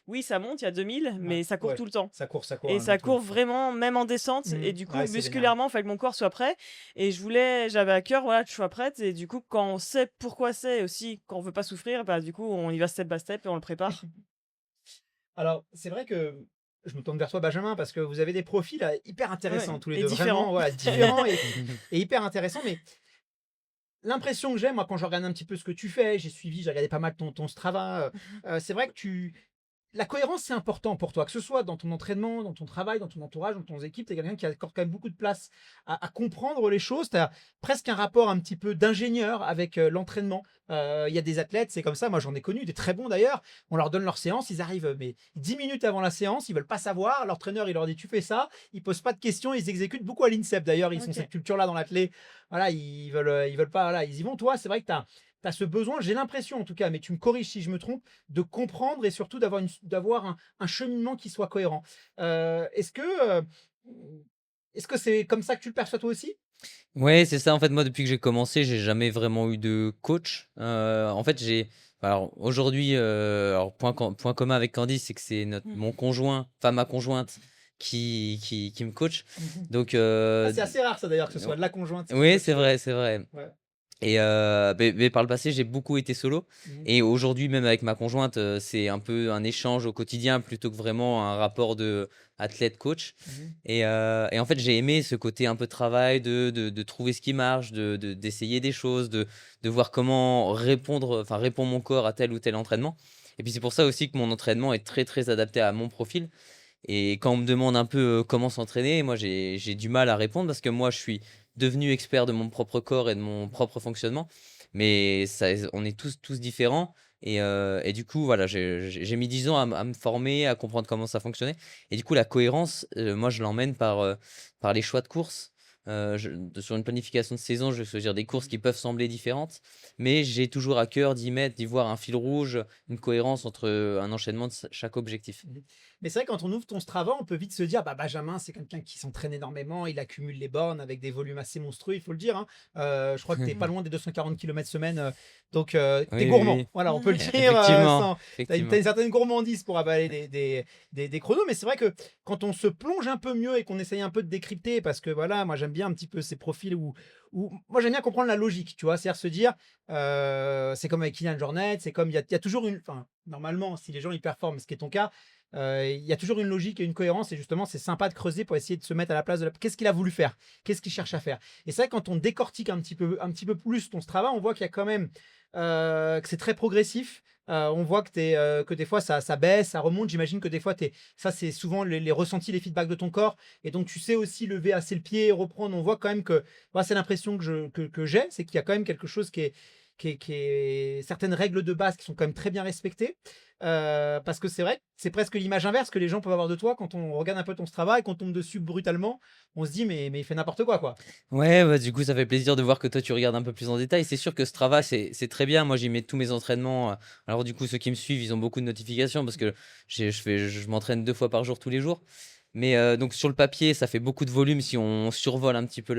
oui, ça monte, il y a 2000, Ouais, mais ça court ouais. tout le temps Ça court, et hein, ça Ventoux. court vraiment même en descente et du coup, Ouais, c'est vénère. musculairement, il fallait que mon corps soit prêt et j'avais à cœur, voilà, que je sois prête et du coup, quand on sait pourquoi c'est et aussi quand on veut pas souffrir, bah, du coup, on y va step by step et on le prépare. Alors, c'est vrai que je me tourne vers toi, Benjamin, parce que vous avez des profils hyper Ouais intéressants tous les et deux, différent. vraiment, voilà, différents et hyper intéressants. Mais l'impression que j'ai, moi, quand je regarde un petit peu ce que tu fais, j'ai regardé pas mal ton Strava. C'est vrai que la cohérence, c'est important pour toi, que ce soit dans ton entraînement, dans ton travail, dans ton entourage, dans ton équipe. Tu es quelqu'un qui accorde quand même beaucoup de place à comprendre les choses. Tu as presque un rapport un petit peu d'ingénieur avec l'entraînement. Il y a des athlètes, c'est comme ça. Moi, j'en ai connu, des très bons d'ailleurs. On leur donne leur séance, ils arrivent mais 10 minutes avant la séance, ils veulent pas savoir. L'entraîneur, il leur dit tu fais ça. Ils posent pas de questions, ils exécutent beaucoup à l'INSEP d'ailleurs. Ils ont OK. cette culture-là dans l'athlé. Voilà, ils veulent pas, voilà, ils y vont. Toi, c'est vrai que tu as ce besoin, j'ai l'impression en tout cas, mais tu me corriges si je me trompe, de comprendre et surtout d'avoir un cheminement qui soit cohérent. Euh, est-ce que euh, est-ce que c'est comme ça que tu le perçois toi aussi? Ouais, c'est ça. En fait, moi, depuis que j'ai commencé, j'ai jamais vraiment eu de coach. En fait, alors aujourd'hui, alors point commun avec Candice, c'est que c'est Mmh. mon conjoint, enfin ma conjointe, qui me coach. Mhm. Donc, Ah, c'est assez rare ça d'ailleurs que ce soit de la conjointe qui oui, coach. c'est vrai. Ouais. Et mais par le passé, j'ai beaucoup été solo. Mhm. Et aujourd'hui, même avec ma conjointe, c'est un peu un échange au quotidien plutôt que vraiment un rapport de athlète-coach. Mhm. Et en fait, j'ai aimé ce côté un peu travail, de trouver ce qui marche, d'essayer des choses, de voir comment répond mon corps à tel ou tel entraînement. Et puis c'est pour ça aussi que mon entraînement est très très adapté à mon profil. Et quand on me demande un peu comment s'entraîner, moi j'ai du mal à répondre parce que moi je suis devenu expert de mon propre corps et de mon propre fonctionnement. Mais ça, on est tous différents. Et du coup, voilà, j'ai mis 10 ans à me former, à comprendre comment ça fonctionnait. Et du coup, la cohérence, moi je l'emmène par les choix de courses. Sur une planification de saison, je vais choisir des courses qui peuvent sembler différentes, mais j'ai toujours à cœur d'y voir un fil rouge, une cohérence entre un enchaînement de chaque objectif. Mhm. Mais c'est vrai, quand on ouvre ton Strava, on peut vite se dire, bah, Benjamin, c'est quelqu'un qui s'entraîne énormément, il accumule les bornes avec des volumes assez monstrueux, il faut le dire, hein. Je crois que tu n'es pas loin des 240 km semaine, donc tu es Oui, oui, gourmand. oui. Voilà, on peut le dire. Effectivement, Tu as une effectivement. certaine gourmandise pour avaler des chronos, mais c'est vrai que quand on se plonge un peu mieux et qu'on essaye un peu de décrypter, parce que voilà, moi j'aime bien un petit peu ces profils où moi j'aime bien comprendre la logique, tu vois, c'est-à-dire se dire, c'est comme avec Kylian Jornet, c'est comme il y a toujours une, enfin, normalement, si les gens ils performent, ce qui est ton cas, il y a toujours une logique et une cohérence, et justement, c'est sympa de creuser pour essayer de se mettre à la place de qu'est-ce qu'il a voulu faire, qu'est-ce qu'il cherche à faire. Et c'est vrai, quand on décortique un petit peu plus ton Strava, on voit qu'il y a quand même que c'est très progressif. On voit que des fois ça baisse, ça remonte. J'imagine que des fois, ça, c'est souvent les ressentis, les feedbacks de ton corps. Et donc, tu sais aussi lever assez le pied, reprendre. On voit quand même que, moi, c'est l'impression que j'ai, c'est qu'il y a quand même quelque chose qui est certaines règles de base qui sont quand même très bien respectées. Parce que c'est vrai, c'est presque l'image inverse que les gens peuvent avoir de toi quand on regarde un peu ton Strava et qu'on tombe dessus brutalement. On se dit, mais il fait n'importe quoi, quoi. Ouais, bah, du coup, ça fait plaisir de voir que toi, tu regardes un peu plus en détail. C'est sûr que Strava, c'est très bien. Moi, j'y mets tous mes entraînements. Alors, du coup, ceux qui me suivent, ils ont beaucoup de notifications parce que je m'entraîne 2 fois par jour, tous les jours. Mais donc, sur le papier, ça fait beaucoup de volume si on survole un petit peu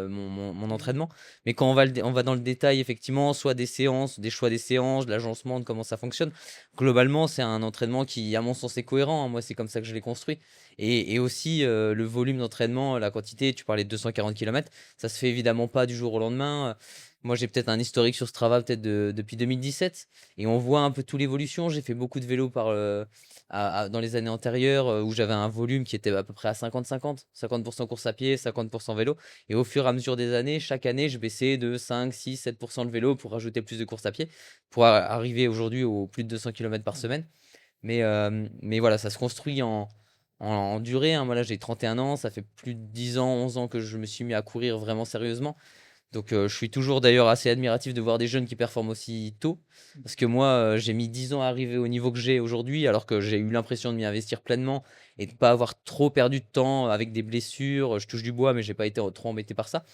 mon entraînement. Mais quand on va dans le détail, effectivement, soit des séances, des choix des séances, de l'agencement, de comment ça fonctionne, globalement, c'est un entraînement qui, à mon sens, est cohérent, hein. Moi, c'est comme ça que je l'ai construit. Et aussi, le volume d'entraînement, la quantité, tu parlais de 240 km, ça se fait évidemment pas du jour au lendemain. Moi, j'ai peut-être un historique sur Strava peut-être depuis 2017 et on voit un peu toute l'évolution. J'ai fait beaucoup de vélo dans les années antérieures où j'avais un volume qui était à peu près à 50-50, 50% course à pied, 50% vélo. Et au fur et à mesure des années, chaque année, je baissais de 5, 6, 7% le vélo pour rajouter plus de course à pied pour arriver aujourd'hui aux plus de 200 km par semaine. Mais voilà, ça se construit en durée, hein. Moi, là, j'ai 31 ans, ça fait plus de 10 ans, 11 ans que je me suis mis à courir vraiment sérieusement. Donc, je suis toujours d'ailleurs assez admiratif de voir des jeunes qui performent aussi tôt. Parce que moi, j'ai mis 10 ans à arriver au niveau que j'ai aujourd'hui, alors que j'ai eu l'impression de m'y investir pleinement et de ne pas avoir trop perdu de temps avec des blessures. Je touche du bois, mais j'ai pas été trop embêté par ça.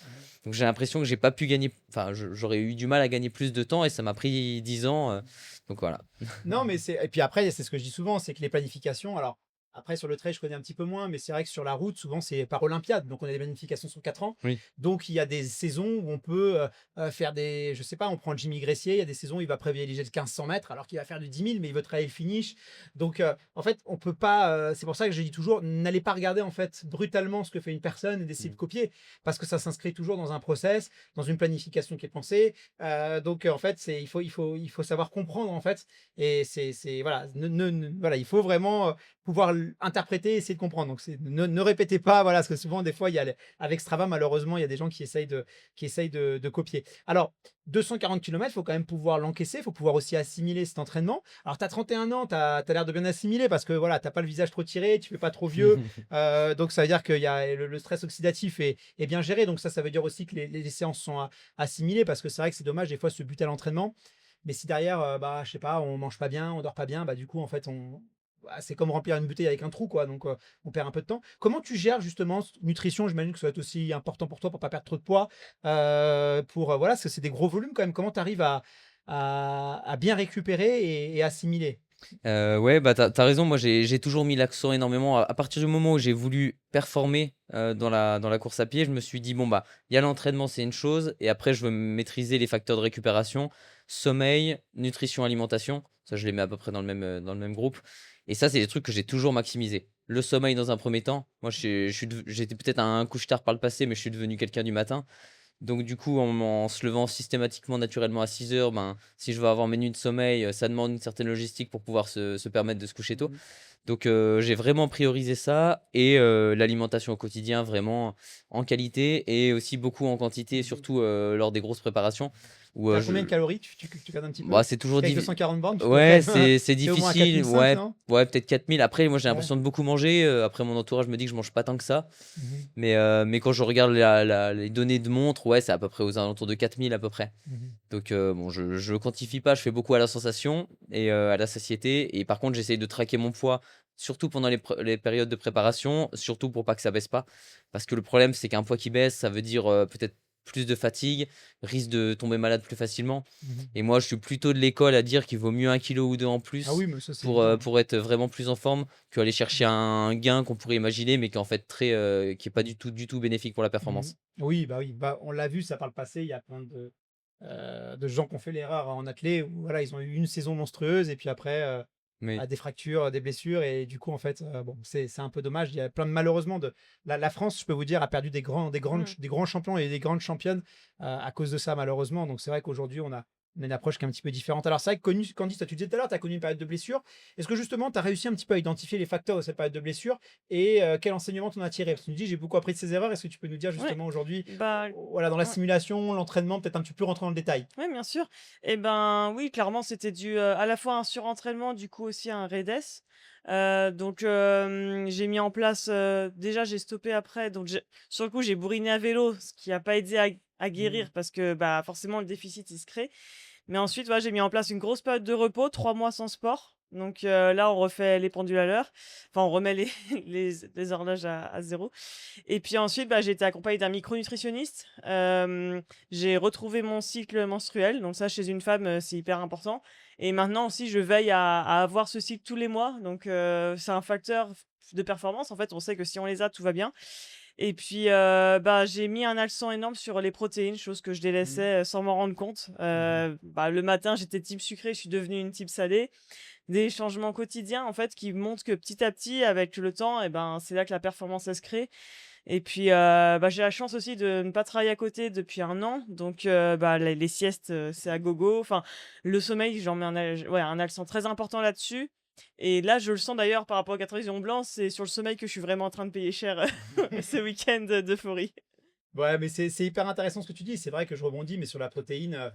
Donc, j'ai l'impression que j'ai pas pu gagner, enfin, j'aurais eu du mal à gagner plus de temps et ça m'a pris 10 ans. Donc, voilà. Non, mais et puis après, c'est ce que je dis souvent, c'est que les planifications, alors après sur le trail, je connais un petit peu moins, mais c'est vrai que sur la route, souvent c'est par Olympiade, donc on a des planifications sur 4 ans. Oui. Donc il y a des saisons où on peut faire je sais pas, on prend Jimmy Gressier, il y a des saisons où il va privilégier le 1500 mètres alors qu'il va faire du 10 000, mais il veut travailler le finish. Donc en fait, on peut pas, c'est pour ça que je dis toujours, n'allez pas regarder en fait brutalement ce que fait une personne et d'essayer de copier, parce que ça s'inscrit toujours dans un process, dans une planification qui est pensée. Donc en fait, il faut savoir comprendre en fait. Et voilà, voilà, il faut vraiment pouvoir interpréter, essayer de comprendre. Donc ne répétez pas, voilà, parce que souvent des fois avec Strava, malheureusement, il y a des gens qui essayent de copier. Alors 240 km, il faut quand même pouvoir l'encaisser, il faut pouvoir aussi assimiler cet entraînement. Alors tu as 31 ans, tu as l'air de bien assimiler parce que voilà, tu n'as pas le visage trop tiré, tu fais pas trop vieux. Donc ça veut dire que le stress oxydatif est bien géré. Donc ça veut dire aussi que les séances sont assimilées, parce que c'est vrai que c'est dommage des fois se buter à l'entraînement. Mais si derrière, je sais pas, on mange pas bien, on dort pas bien, du coup, en fait, c'est comme remplir une bouteille avec un trou, quoi. Donc, on perd un peu de temps. Comment tu gères justement nutrition? J'imagine que ça va être aussi important pour toi pour pas perdre trop de poids. Voilà, parce que c'est des gros volumes quand même. Comment tu arrives à bien récupérer et assimiler? Ouais, bah t'as raison. Moi, j'ai toujours mis l'accent énormément. À partir du moment où j'ai voulu performer dans la course à pied, je me suis dit, bon, bah, il y a l'entraînement, c'est une chose. Et après, je veux maîtriser les facteurs de récupération, sommeil, nutrition, alimentation. Ça, je les mets à peu près dans le même groupe. Et ça, c'est des trucs que j'ai toujours maximisé. Le sommeil dans un premier temps. Moi, j'étais peut-être un couche-tard par le passé, mais je suis devenu quelqu'un du matin. Donc du coup, en se levant systématiquement, naturellement à 6 heures, ben, si je veux avoir mes nuits de sommeil, ça demande une certaine logistique pour pouvoir se permettre de se coucher tôt. Mhm. Donc j'ai vraiment priorisé ça et l'alimentation au quotidien, vraiment en qualité et aussi beaucoup en quantité, surtout lors des grosses préparations où T'as combien de calories? Tu gardes un petit peu? c'est toujours Avec 240 bornes, tu peux Ouais, quand même. c'est T'es au moins à difficile. 4005, Ouais, non? ouais, peut-être 4000. Après, moi, j'ai Ouais. l'impression de beaucoup manger. Après, mon entourage me dit que je mange pas tant que ça. Mhm. Mais quand je regarde les données de montre, ouais, c'est à peu près aux alentours de 4000 à peu près. Mhm. Donc, bon, je le quantifie pas. Je fais beaucoup à la sensation et à la satiété. Et par contre, j'essaye de traquer mon poids, surtout pendant les périodes de préparation, surtout pour pas que ça baisse pas. Parce que le problème, c'est qu'un poids qui baisse, ça veut dire peut-être plus de fatigue, risque de tomber malade plus facilement. Mhm. Et moi, je suis plutôt de l'école à dire qu'il vaut mieux 1 kilo ou 2 en Ah plus oui, mais ça c'est pour, évident. pour être vraiment plus en forme qu'aller chercher un gain qu'on pourrait imaginer, mais qui est en fait qui est pas du tout bénéfique pour la Mhm. performance. Oui, bah oui, bah on l'a vu ça par le passé. Il y a plein de gens qui ont fait l'erreur en athlée où voilà, ils ont eu une saison monstrueuse et puis après Mais des fractures, des blessures et du coup en fait bon c'est un peu dommage. Il y a plein de malheureusement de la France, je peux vous dire, a perdu Mm. des grands champions et des grandes championnes à cause de ça malheureusement. Donc c'est vrai qu'aujourd'hui on a une approche qui est un petit peu différente. Alors c'est vrai que Candice, toi, tu disais tout à l'heure, tu as connu une période de blessure. Est-ce que justement tu as réussi un petit peu à identifier les facteurs de cette période de blessure et quel enseignement t'en as tiré? Parce que tu nous dis j'ai beaucoup appris de ces erreurs. Est-ce que tu peux nous dire Ouais, justement aujourd'hui, bah, voilà, dans la ouais. simulation, l'entraînement, peut-être un petit peu rentrer dans le détail? Ouais, bien sûr. Et ben, oui, clairement, c'était dû, à la fois à un surentraînement, du coup aussi à un REDES. Donc j'ai mis en place, déjà j'ai stoppé après, donc sur le coup, j'ai bourriné à vélo, ce qui a pas aidé à Mhm. guérir parce que, bah, forcément le déficit, il se crée. Mais ensuite, ouais, j'ai mis en place une grosse période de repos, 3 mois sans sport. Donc là, on refait les pendules à l'heure. Enfin, on remet les les horloges à 0. Et puis ensuite, bah, j'ai été accompagnée d'un micronutritionniste. J'ai retrouvé mon cycle menstruel, donc ça, chez une femme, c'est hyper important. Et maintenant aussi, je veille à avoir ce cycle tous les mois, donc c'est un facteur de performance. En fait, on sait que si on les a, tout va bien. Et puis, bah, j'ai mis un accent énorme sur les protéines, chose que je Mhm. délaissais, sans m'en rendre compte. Mhm. Bah, le matin, j'étais type sucré, je suis devenue une type salée. Des changements quotidiens, en fait, qui montrent que petit à petit, avec le temps, et ben, c'est là que la performance, elle se crée. Et puis, bah, j'ai la chance aussi de ne pas travailler à côté depuis 1 an. Donc, bah, les siestes, c'est à gogo. Enfin, le sommeil, j'en mets un accent très important là-dessus. Et là, je le sens d'ailleurs par rapport aux 4 Mont Blanc, c'est sur le sommeil que je suis vraiment en train de payer cher ce week-end d'euphorie. Ouais, mais c'est hyper intéressant ce que tu dis. C'est vrai que je rebondis, mais sur la protéine, en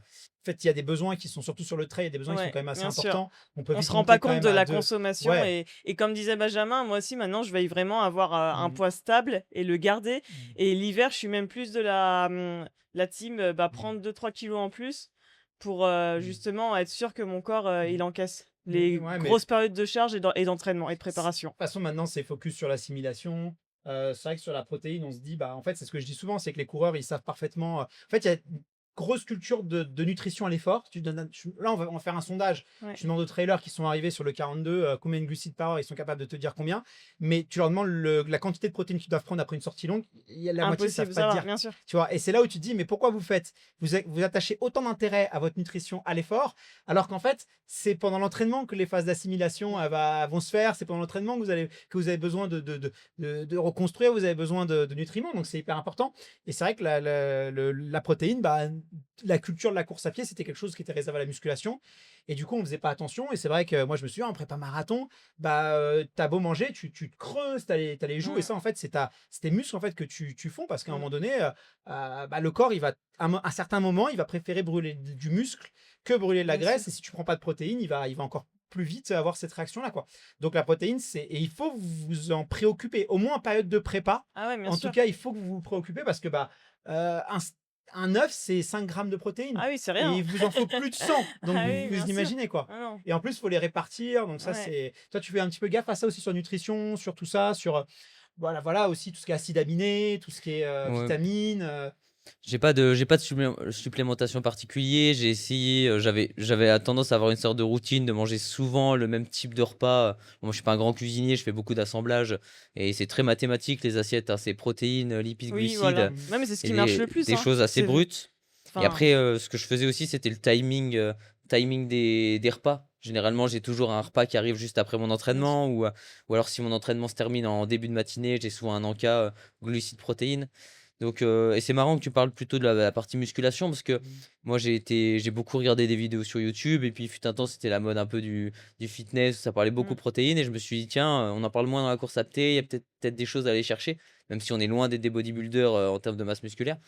fait, il y a des besoins qui sont surtout sur le trait, il y a des besoins qui sont Ouais, quand même assez bien sûr. importants. On peut On se vite rend pas monter quand compte même de à la 2. consommation Ouais. et comme disait Benjamin, moi aussi maintenant je veille vraiment à avoir, un Mhm. poids stable et le garder Mhm. et l'hiver, je suis même plus de la team, bah, Mhm. prendre 2-3 kilos en plus pour, Mhm. justement être sûr que mon corps, il Mhm. encaisse les Ouais, mais grosses périodes de charge et d'entraînement et de de toute préparation. façon, maintenant, c'est focus sur l'assimilation. C'est vrai que sur la protéine, on se dit, bah, en fait, c'est ce que je dis souvent, c'est que les coureurs, ils savent parfaitement. En fait, il y a une grosse culture de nutrition à l'effort. Là, on va faire un sondage. Ouais, Tu demandes aux trailers qui sont arrivés sur le 42 combien de glucides par heure, ils sont capables de te dire combien. Mais tu leur demandes la quantité de protéines qu'ils doivent prendre après une sortie longue. La moitié ne impossible savent de pas te savoir, dire. bien sûr. Tu vois, et c'est là où tu te dis, mais pourquoi vous faites vous attachez autant d'intérêt à votre nutrition, à l'effort, alors qu'en fait, c'est pendant l'entraînement que les phases d'assimilation vont se faire. C'est pendant l'entraînement que vous avez besoin de reconstruire, vous avez besoin de nutriments. Donc, c'est hyper important. Et c'est vrai que la protéine, bah, la culture de la course à pied, c'était quelque chose qui était réservé à la musculation. Et du coup, on faisait pas attention. Et c'est vrai que moi, je me souviens, en prépa marathon, bah, t'as beau manger, tu te creuses, t'as les joues. Et Mmh, ça, en fait, c'est tes muscles en fait, que tu fonds parce qu'à un mmh, moment donné, bah, le corps, à un certain moment, il va préférer brûler du muscle que brûler de la bien sûr. graisse. Et si tu prends pas de protéines, il va encore plus vite avoir cette réaction-là, quoi. Donc, la protéine, et il faut vous en préoccuper, au moins en période de prépa. Ah ouais, bien En tout sûr. cas, il faut que vous vous préoccupez parce que bah, un œuf, c'est 5 grammes de protéines. Ah oui, c'est Et rien. il vous en faut plus de 100. Donc, Ah oui, vous bien sûr. imaginez, quoi. Ah non. Et en plus, il faut les répartir. Donc, ça, Ouais. c'est. Toi, tu fais un petit peu gaffe à ça aussi sur nutrition, sur tout ça, sur. Voilà, aussi tout ce qui est acide aminé, tout ce qui est ouais, vitamines. j'ai pas de supplémentation particulier. J'ai essayé, j'avais tendance à avoir une sorte de routine de manger souvent le même type de repas. Moi, je suis pas un grand cuisinier, je fais beaucoup d'assemblage et c'est très mathématique les assiettes, hein. C'est protéines, lipides, Oui, voilà. glucides Mhm. Ouais, mais c'est ce et qui marche le plus, des hein. choses assez C'est brutes. Et enfin, après, ce que je faisais aussi, c'était le timing des repas. Généralement, j'ai toujours un repas qui arrive juste après mon bien sûr. entraînement ou alors si mon entraînement se termine en début de matinée, j'ai souvent un encas glucides protéines. Donc, et c'est marrant que tu parles plutôt de la partie musculation parce que Mmh. moi, j'ai beaucoup regardé des vidéos sur YouTube et puis fut un temps, c'était la mode un peu du fitness, où ça parlait beaucoup Mmh. protéines et je me suis dit: «Tiens, on en parle moins dans la course à pied, il y a peut-être des choses à aller chercher», même si on est loin d'être des bodybuilders, en termes de masse musculaire.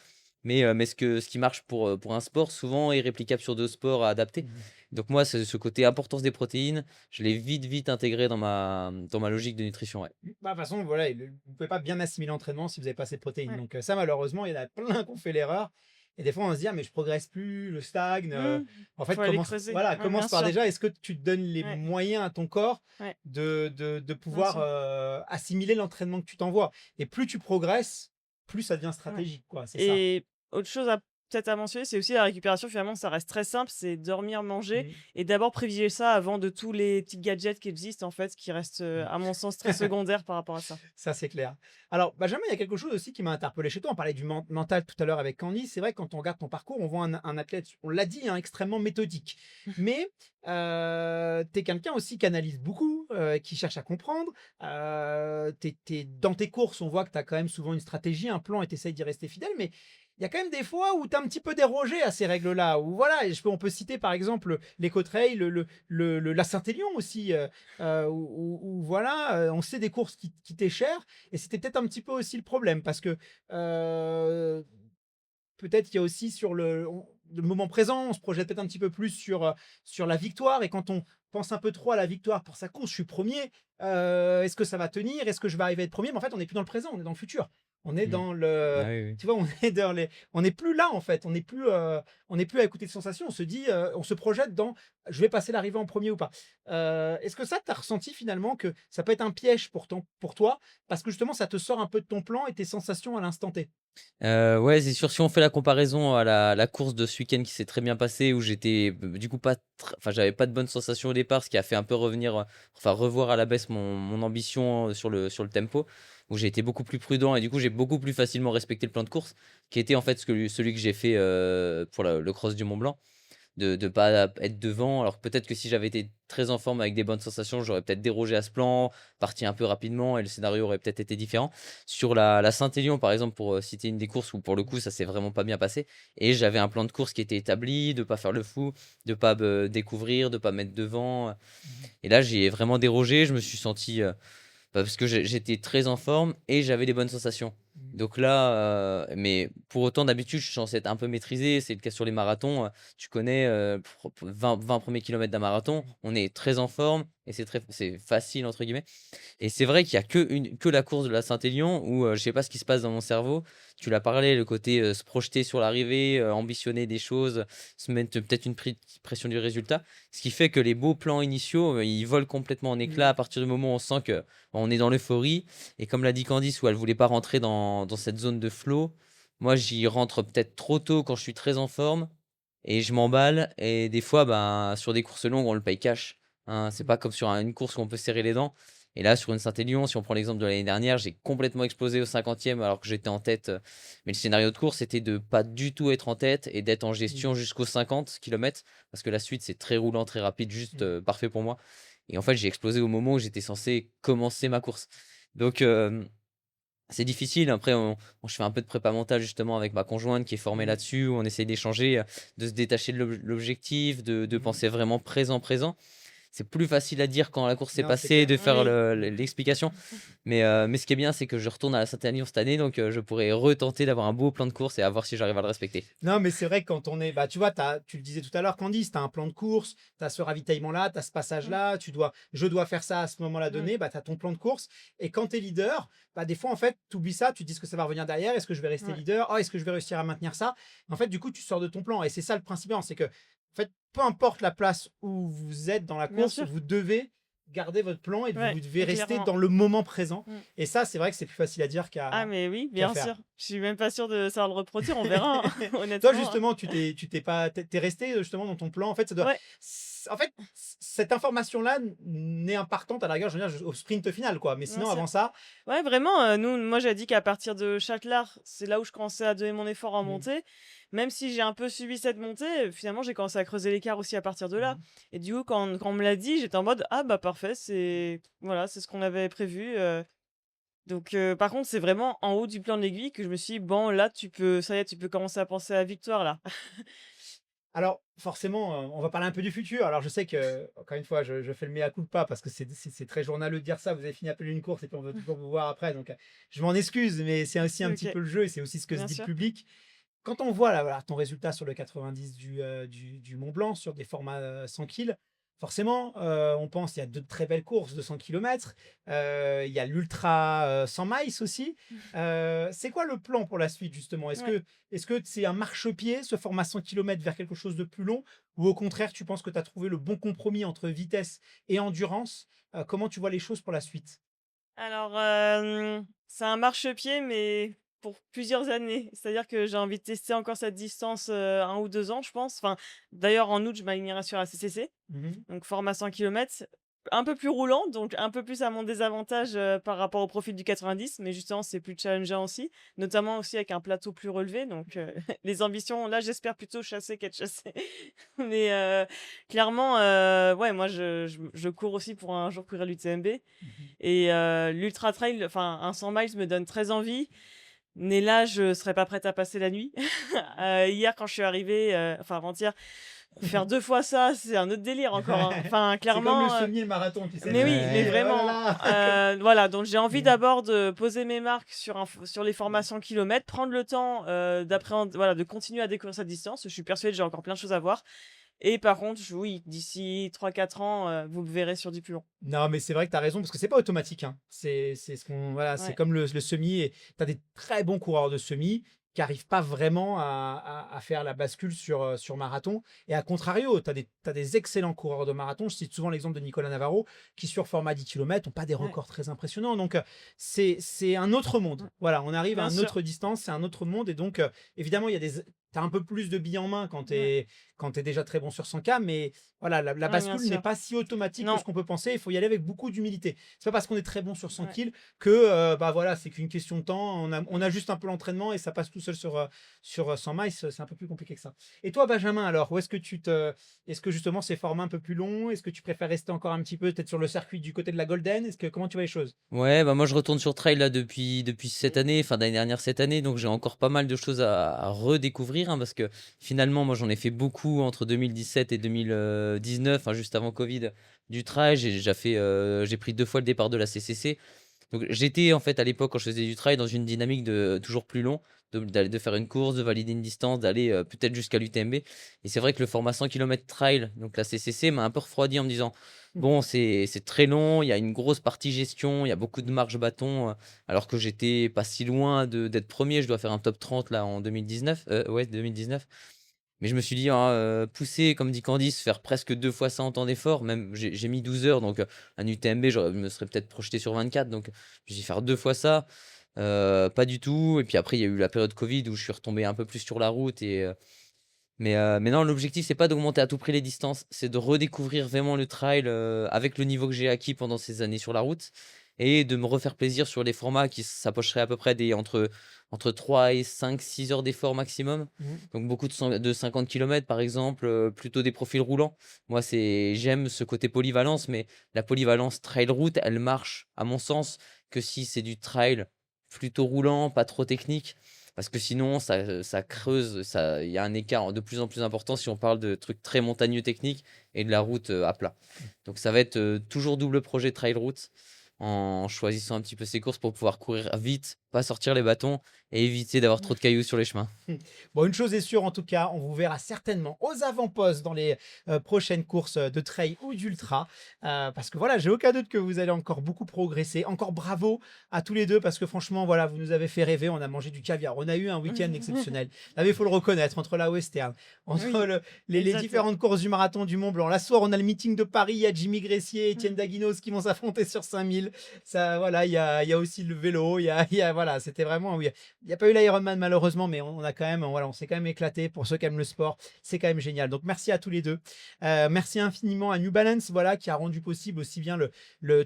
Mais ce qui marche pour un sport, souvent est réplicable sur d'autres sports à adapter. Mmh. Donc moi, ce côté importance des protéines, je l'ai vite intégré dans ma logique de nutrition, ouais. Bah, de toute façon, voilà, vous pouvez pas bien assimiler l'entraînement si vous avez pas assez de protéines. Ouais. Donc ça, malheureusement, il y en a plein qui ont fait l'erreur. Et des fois, on se dit: «Ah mais je progresse plus, je stagne». Mmh. En fait, Faut aller creuser. Ouais, commence bien par sûr. déjà, est-ce que tu te donnes les Ouais, moyens à ton corps ouais, de bien pouvoir, sûr. assimiler l'entraînement que tu t'envoies? Et plus tu progresses, plus ça devient Ouais. stratégique, quoi, c'est ça. Et autre chose à peut-être à mentionner, c'est aussi la récupération. Finalement, ça reste très simple, c'est dormir, manger Mmh. et d'abord privilégier ça avant de tous les petits gadgets qui existent, en fait, qui restent, à mon sens, très secondaires par rapport à ça. Ça, c'est clair. Alors, Benjamin, il y a quelque chose aussi qui m'a interpellé chez toi. On parlait du mental tout à l'heure avec Candy. C'est vrai que quand on regarde ton parcours, on voit un athlète, on l'a dit, hein, extrêmement méthodique. Mais tu es quelqu'un aussi qui analyse beaucoup, qui cherche à comprendre. Dans tes courses, on voit que tu as quand même souvent une stratégie, un plan et tu essayes d'y rester fidèle. Mais il y a quand même des fois où tu as un petit peu dérogé à ces règles-là. Où voilà, on peut citer par exemple l'éco-trail, la Saint-Élion aussi. Voilà, on sait des courses qui coûtaient cher et c'était peut-être un petit peu aussi le problème parce que peut-être qu'il y a aussi sur le moment présent, on se projette peut-être un petit peu plus sur la victoire et quand on pense un peu trop à la victoire pour sa course, je suis premier, est-ce que ça va tenir? Est-ce que je vais arriver à être premier? Mais en fait, on n'est plus dans le présent, on est dans le futur. On est Mmh. dans Ah le, oui, oui. tu vois, on n'est plus là en fait, on n'est plus à écouter de sensations, on se dit, on se projette dans, je vais passer l'arrivée en premier ou pas. Est-ce que ça, tu as ressenti finalement que ça peut être un piège pour toi parce que justement, ça te sort un peu de ton plan et tes sensations à l'instant T? Ouais, c'est sûr, si on fait la comparaison à la course de ce week-end qui s'est très bien passée, où j'étais, du coup, j'avais pas de bonnes sensations au départ, ce qui a fait un peu revoir à la baisse mon ambition, sur le tempo, où j'ai été beaucoup plus prudent et du coup, j'ai beaucoup plus facilement respecté le plan de course, qui était en fait celui que j'ai fait, pour le cross du Mont Blanc. De pas être devant. Alors peut-être que si j'avais été très en forme avec des bonnes sensations, j'aurais peut-être dérogé à ce plan, parti un peu rapidement et le scénario aurait peut-être été différent. Sur la Saint-Élion, par exemple, pour citer une des courses où pour le coup ça s'est vraiment pas bien passé, et j'avais un plan de course qui était établi, de pas faire le fou, de pas me découvrir, de pas mettre devant. Mmh. Et là j'ai vraiment dérogé, je me suis senti, parce que j'étais très en forme et j'avais des bonnes sensations. Mmh. Donc là, mais pour autant, d'habitude, je suis censé être un peu maîtrisé. C'est le cas sur les marathons. Tu connais, 20 premiers kilomètres d'un marathon, on est très en forme et c'est «facile» entre guillemets. Et c'est vrai qu'il y a que la course de la Saint-Élion où, je sais pas ce qui se passe dans mon cerveau. Tu l'as parlé, le côté, se projeter sur l'arrivée, ambitionner des choses, se mettre peut-être une pression du résultat. Ce qui fait que les beaux plans initiaux, ils volent complètement en éclats Mmh. à partir du moment où on sent que, on est dans l'euphorie. Et comme l'a dit Candice, où elle voulait pas rentrer dans cette zone de flow, moi j'y rentre peut-être trop tôt quand je suis très en forme et je m'emballe, et des fois, ben, sur des courses longues, on le paye cash, hein. C'est pas comme sur une course où on peut serrer les dents. Et là, sur une Saint-Élion, si on prend l'exemple de l'année dernière, j'ai complètement explosé au 50e alors que j'étais en tête. Mais le scénario de course, c'était de pas du tout être en tête et d'être en Mmh. gestion jusqu'aux 50 kilomètres. Parce que la suite, c'est très roulant, très rapide, juste Mmh. parfait pour moi. Et en fait, j'ai explosé au moment où j'étais censé commencer ma course. Donc, c'est difficile. Après, je fais un peu de prépa mentale justement avec ma conjointe qui est formée Mmh. là-dessus, où on essaye d'échanger, de se détacher de l'objectif, de Mmh. penser vraiment présent. C'est plus facile à dire quand la course est Non, c'est passée, clair. de faire Oui. l'explication. Mais ce qui est bien, c'est que je retourne à la Saint-Élion cette année, donc je pourrais retenter d'avoir un beau plan de course et à voir si j'arrive à le respecter. Non, mais c'est vrai que quand on est, bah, tu vois, tu le disais tout à l'heure, Candice, tu as un plan de course, tu as ce ravitaillement-là, tu as ce Mmh, passage-là, je dois faire ça à ce moment-là mmh, donné, bah, tu as ton plan de course. Et quand tu es leader, bah, des fois, en fait, tu oublies ça, tu te dis que ça va revenir derrière, est-ce que je vais rester ouais, leader? Oh, est-ce que je vais réussir à maintenir ça? En fait, du coup, tu sors de ton plan. Et c'est ça le principal, c'est que, en fait, peu importe la place où vous êtes dans la bien course, sûr. vous devez garder votre plan et Ouais, vous devez rester clairement. dans le moment présent. Mmh. Et ça, c'est vrai que c'est plus facile à dire Ah mais oui, qu'à bien faire. sûr. Je suis même pas sûre de savoir le reproduire, on verra, hein, Toi, honnêtement, hein. justement, tu t'es pas, t'es resté justement dans ton plan. En fait, Ouais, en fait, cette information-là n'est importante à la rigueur, je veux dire, au sprint final, quoi. Mais bien sinon, sûr. avant ça, Ouais, vraiment, moi, j'avais dit qu'à partir de Châtelard, c'est là où je commençais à donner mon effort en mmh, montée. Même si j'ai un peu subi cette montée, finalement, j'ai commencé à creuser l'écart aussi à partir de là. mmh. Et du coup, quand on me l'a dit, j'étais en mode: «Ah bah parfait, c'est voilà, c'est ce qu'on avait prévu», Donc par contre, c'est vraiment en haut du plan de l'aiguille que je me suis dit: «Bon là, ça y est, tu peux commencer à penser à la victoire là». Alors, forcément, on va parler un peu du futur. Alors, je sais que, encore une fois, je fais le mea culpa parce que c'est très journaleux de dire ça. Vous avez fini à peine une course et puis on veut toujours vous voir après. Donc, je m'en excuse, mais c'est aussi un petit OK, peu le jeu et c'est aussi ce que se bien dit le sûr. public. Quand on voit là, voilà, ton résultat sur le 90 du Mont Blanc, sur des formats 100 kills, forcément, on pense il y a de très belles courses de 100 km. Il y a l'Ultra 100 miles aussi. C'est quoi le plan pour la suite, justement? Ouais. Est-ce que c'est un marchepied, ce format 100 km vers quelque chose de plus long? Ou au contraire, tu penses que tu as trouvé le bon compromis entre vitesse et endurance? Comment tu vois les choses pour la suite? Alors, c'est un marchepied, mais pour plusieurs années. C'est-à-dire que j'ai envie de tester encore cette distance, 1 ou 2 ans, je pense. Enfin, d'ailleurs, en août, je m'alignerai sur la CCC, Mhm. donc format 100 kilomètres, un peu plus roulant, donc un peu plus à mon désavantage, par rapport au profil du 90, mais justement, c'est plus challengeant aussi, notamment aussi avec un plateau plus relevé, donc les ambitions, là, j'espère plutôt chasser qu'être chassée. Mais clairement, ouais, moi, je cours aussi pour un jour courir l'UTMB. Mhm. Et l'ultra trail, enfin un 100 miles me donne très envie, mais là, je serais pas prête à passer la nuit. Hier, quand je suis arrivée, enfin avant-hier, faire 2 fois ça, c'est un autre délire encore, hein. Enfin C'est comme le clairement, semi et le marathon, tu sais, mais tu oui, mais dis, oh là vraiment, là. voilà, donc j'ai envie Mhm. d'abord de poser mes marques sur les formations kilomètres, prendre le temps, voilà, de continuer à découvrir cette distance. Je suis persuadée que j'ai encore plein de choses à voir et par contre, oui, d'ici 3 4 ans, vous me verrez sur du plus long. Non, mais c'est vrai que tu as raison parce que c'est pas automatique, hein. C'est ce qu'on voilà, c'est Ouais, comme le semi et tu as des très bons coureurs de semi qui arrivent pas vraiment à faire la bascule sur marathon et à contrario, tu as des excellents coureurs de marathon. Je cite souvent l'exemple de Nicolas Navarro qui sur format 10 kilomètres ont pas des ouais, records très impressionnants donc c'est un autre monde. mmh, Voilà, on arrive à bien une sûr, autre distance, c'est un autre monde et donc évidemment, il y a des tu as un peu plus de billes en main ouais, quand tu es déjà très bon sur 100K mais voilà, la ouais, bien bascule n'est sûr. pas si automatique que Non, ce qu'on peut penser. Il faut y aller avec beaucoup d'humilité. C'est pas parce qu'on est très bon sur 100 ouais. kills que bah voilà, c'est qu'une question de temps. On a juste un peu l'entraînement et ça passe tout seul sur 100 miles. C'est un peu plus compliqué que ça. Et toi, Benjamin, alors, est-ce que justement ces formats un peu plus longs, est-ce que tu préfères rester encore un petit peu peut-être sur le circuit du côté de la Golden? Comment tu vois les choses? Ouais, bah moi je retourne sur trail là depuis cette année, enfin d'année dernière cette année, donc j'ai encore pas mal de choses à redécouvrir hein, parce que finalement moi j'en ai fait beaucoup entre 2017 et 2019, enfin juste avant Covid du trail. J'ai pris 2 fois le départ de la CCC. Donc j'étais en fait à l'époque quand je faisais du trail dans une dynamique de toujours plus long, de faire une course, de valider une distance, d'aller peut-être jusqu'à l'UTMB. Et c'est vrai que le format 100 km trail, donc la CCC, m'a un peu refroidi en me disant bon, c'est très long, il y a une grosse partie gestion, il y a beaucoup de marge bâton, alors que j'étais pas si loin d'être premier. Je dois faire un top 30 là en 2019, ouais 2019. Mais je me suis dit, hein, pousser, comme dit Candice, faire presque 2 fois ça en temps d'effort, même j'ai mis 12 heures, donc un UTMB, je me serais peut-être projeté sur 24, donc je me suis dit faire 2 fois ça, pas du tout. Et puis après, il y a eu la période Covid où je suis retombé un peu plus sur la route mais non, l'objectif, c'est pas d'augmenter à tout prix les distances, c'est de redécouvrir vraiment le trail, avec le niveau que j'ai acquis pendant ces années sur la route et de me refaire plaisir sur les formats qui s'approcheraient à peu près des entre 3 et 5-6 heures d'effort maximum. Mhm. Donc beaucoup de 50 kilomètres par exemple, plutôt des profils roulants. Moi, j'aime ce côté polyvalence, mais la polyvalence trail route, elle marche, à mon sens, que si c'est du trail plutôt roulant, pas trop technique. Parce que sinon, ça creuse, il y a un écart de plus en plus important si on parle de trucs très montagneux techniques et de la route à plat. Donc ça va être toujours double projet trail route en choisissant un petit peu ses courses pour pouvoir courir vite, pas sortir les bâtons et éviter d'avoir trop de cailloux sur les chemins. Bon, une chose est sûre, en tout cas, on vous verra certainement aux avant-postes dans les prochaines courses de trail ou d'ultra. Parce que voilà, j'ai aucun doute que vous allez encore beaucoup progresser. Encore bravo à tous les deux, parce que franchement, voilà, vous nous avez fait rêver. On a mangé du caviar. On a eu un week-end exceptionnel. Là, mais il faut le reconnaître, entre la western, entre Oui, les exactement. différentes courses du marathon du Mont Blanc. Là, ce soir, on a le meeting de Paris. Il y a Jimmy Gressier et Étienne Daguinos qui vont s'affronter sur 5000. Ça, voilà, il y a aussi le vélo. Voilà, c'était vraiment, oui. Il n'y a pas eu l'Ironman malheureusement, mais on a quand même, voilà, on s'est quand même éclaté. Pour ceux qui aiment le sport, c'est quand même génial. Donc merci à tous les deux. Merci infiniment à New Balance, voilà, qui a rendu possible aussi bien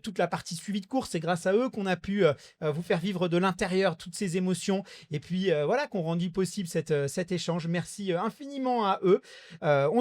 toute la partie suivi de course. C'est grâce à eux qu'on a pu vous faire vivre de l'intérieur toutes ces émotions. Et puis voilà, qu'on rendu possible cet échange. Merci infiniment à eux. On